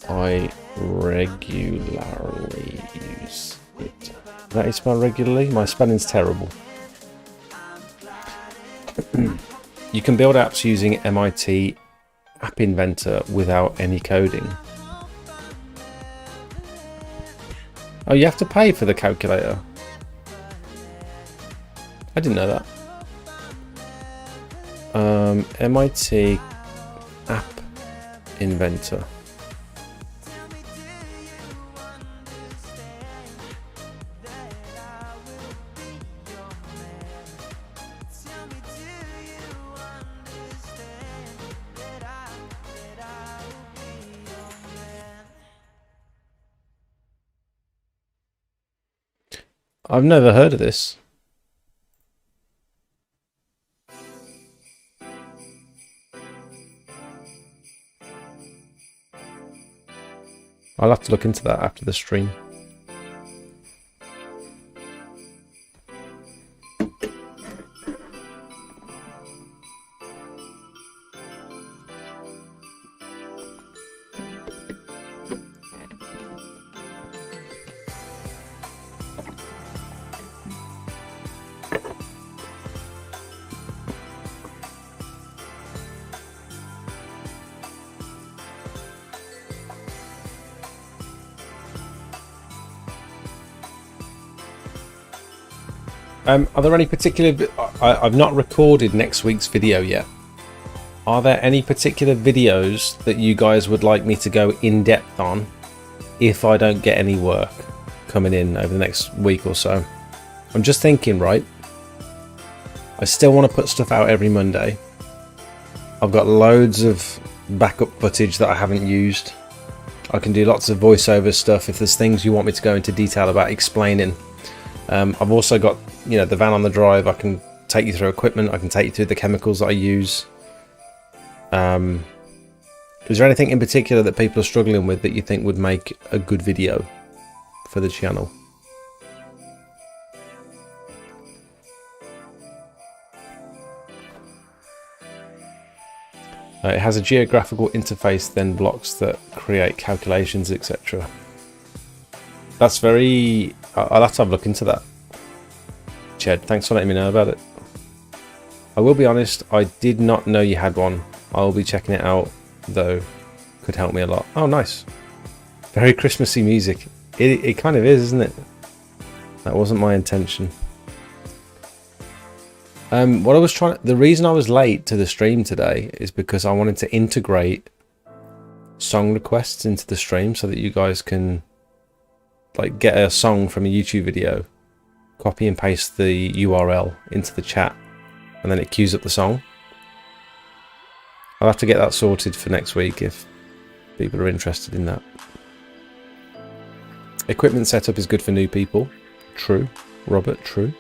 I regularly use it. That is spelled regularly? My spelling's terrible. You can build apps using MIT App Inventor without any coding. Oh, you have to pay for the calculator. I didn't know that. MIT App Inventor. I've never heard of this. I'll have to look into that after the stream. Are there any particular... I've not recorded next week's video yet. Are there any particular videos that you guys would like me to go in depth on if I don't get any work coming in over the next week or so? I'm just thinking, right? I still want to put stuff out every Monday. I've got loads of backup footage that I haven't used. I can do lots of voiceover stuff if there's things you want me to go into detail about explaining. I've also got, you know, the van on the drive. I can take you through equipment. I can take you through the chemicals that I use. Is there anything in particular that people are struggling with that you think would make a good video for the channel? It has a geographical interface, then blocks that create calculations, etc. That's very... I'll have to have a look into that. Ched, thanks for letting me know about it. I will be honest, I did not know you had one. I'll be checking it out, though. Could help me a lot. Oh, nice. Very Christmassy music. It kind of is, isn't it? That wasn't my intention. What I was trying... The reason I was late to the stream today is because I wanted to integrate song requests into the stream so that you guys can... like get a song from a YouTube video, copy and paste the URL into the chat, and then it queues up the song. I'll have to get that sorted for next week if people are interested in that. Equipment setup is good for new people. True. Robert, true.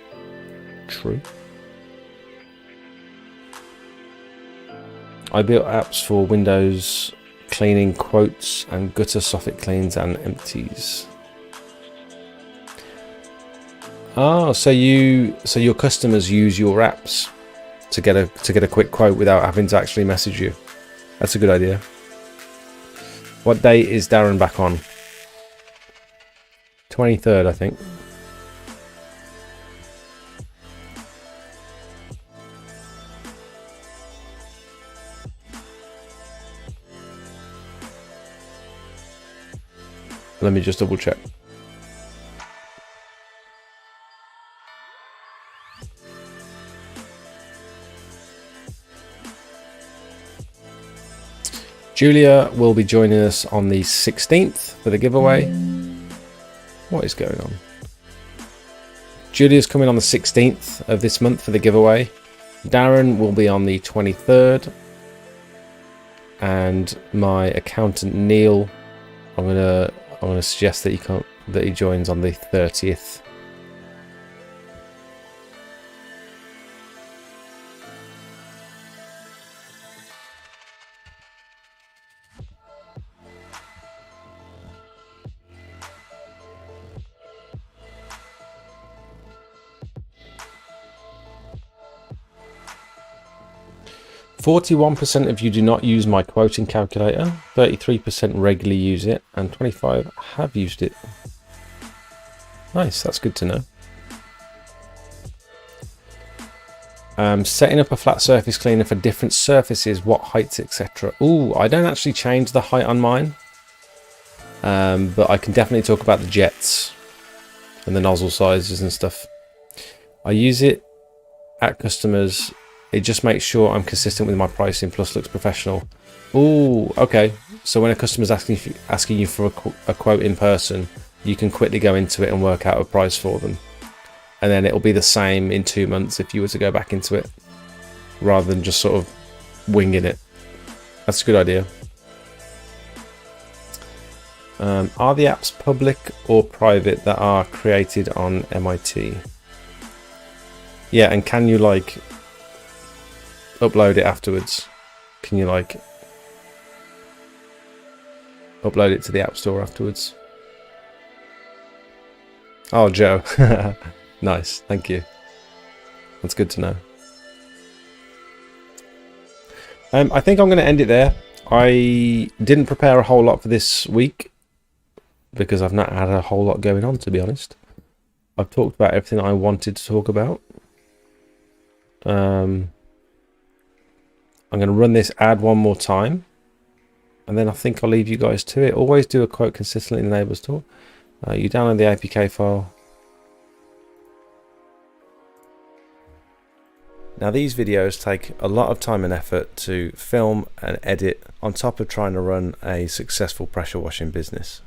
True. I built apps for Windows cleaning quotes and gutter soffit cleans and empties. Ah, so your customers use your apps to get a quick quote without having to actually message you. That's a good idea. What day is Darren back on? 23rd, I think. Let me just double check. Julia will be joining us on the 16th for the giveaway. What is going on? Julia's coming on the 16th of this month for the giveaway. Darren will be on the 23rd. And my accountant Neil, I'm gonna suggest that he joins on the 30th. %41% of you do not use my quoting calculator, 33% regularly use it, and 25% have used it. Nice, that's good to know. Setting up a flat surface cleaner for different surfaces, what heights, etc. Ooh, I don't actually change the height on mine, but I can definitely talk about the jets and the nozzle sizes and stuff. I use it at customers. It just makes sure I'm consistent with my pricing, plus looks professional. Ooh, okay. So when a customer's asking you for a quote in person, you can quickly go into it and work out a price for them. And then it'll be the same in 2 months if you were to go back into it, rather than just sort of winging it. That's a good idea. Are the apps public or private that are created on MIT? Yeah, and can you like upload it afterwards? Can you like upload it to the App Store afterwards? Oh, Joe. Nice, thank you. That's good to know. I think I'm going to end it there. I didn't prepare a whole lot for this week because I've not had a whole lot going on, to be honest. I've talked about everything I wanted to talk about. I'm going to run this ad one more time, and then I think I'll leave you guys to it. Always do a quote consistently in the neighbor store. You download the APK file. Now these videos take a lot of time and effort to film and edit on top of trying to run a successful pressure washing business.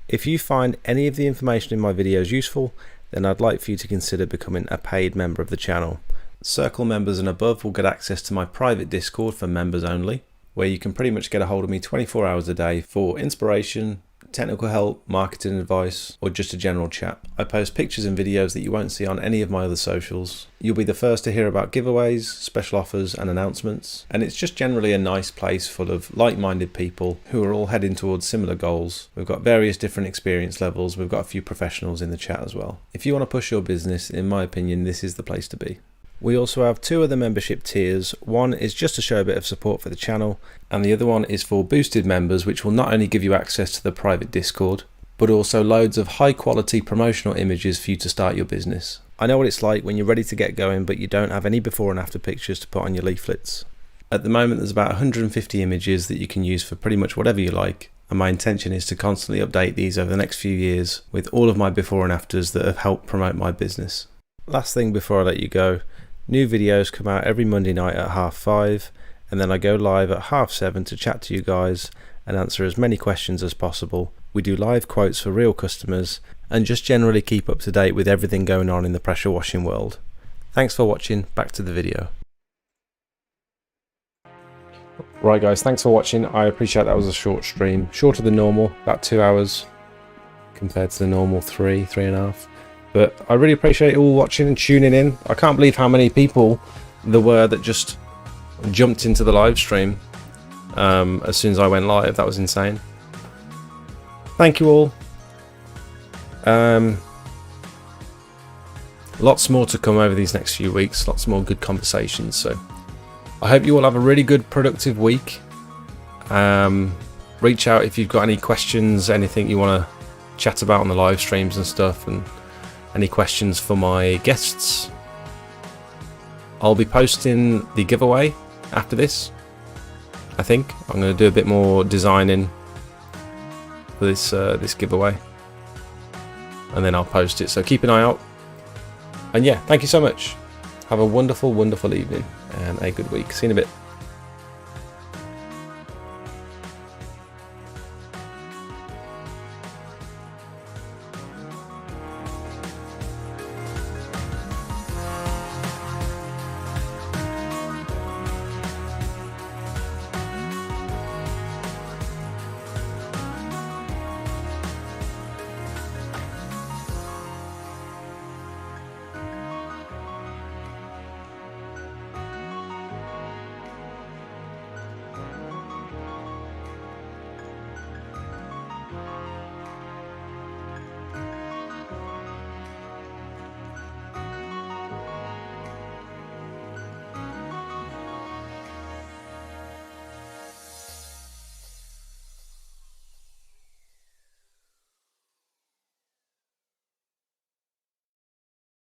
If you find any of the information in my videos useful, then I'd like for you to consider becoming a paid member of the channel. Circle members and above will get access to my private Discord for members only, where you can pretty much get a hold of me 24 hours a day for inspiration, technical help, marketing advice, or just a general chat. I post pictures and videos that you won't see on any of my other socials. You'll be the first to hear about giveaways, special offers and announcements, and it's just generally a nice place full of like-minded people who are all heading towards similar goals. We've got various different experience levels. We've got a few professionals in the chat as well. If you want to push your business, in my opinion, this is the place to be. We also have two other membership tiers. One is just to show a bit of support for the channel, and the other one is for boosted members, which will not only give you access to the private Discord, but also loads of high quality promotional images for you to start your business. I know what it's like when you're ready to get going, but you don't have any before and after pictures to put on your leaflets. At the moment, there's about 150 images that you can use for pretty much whatever you like, and my intention is to constantly update these over the next few years with all of my before and afters that have helped promote my business. Last thing before I let you go, new videos come out every Monday night at 5:30, and then I go live at 7:30 to chat to you guys and answer as many questions as possible. We do live quotes for real customers and just generally keep up to date with everything going on in the pressure washing world. Thanks for watching, back to the video. Right guys, thanks for watching. I appreciate that was a short stream, shorter than normal, about 2 hours compared to the normal 3.5. But I really appreciate you all watching and tuning in. I can't believe how many people there were that just jumped into the live stream as soon as I went live. That was insane. Thank you all. Lots more to come over these next few weeks. Lots more good conversations. So I hope you all have a really good, productive week. Reach out if you've got any questions, anything you want to chat about on the live streams and stuff, and any questions for my guests. I'll be posting the giveaway after this. I think I'm going to do a bit more designing for this this giveaway, and then I'll post it, so keep an eye out. And yeah, thank you so much. Have a wonderful, wonderful evening and a good week. See you in a bit.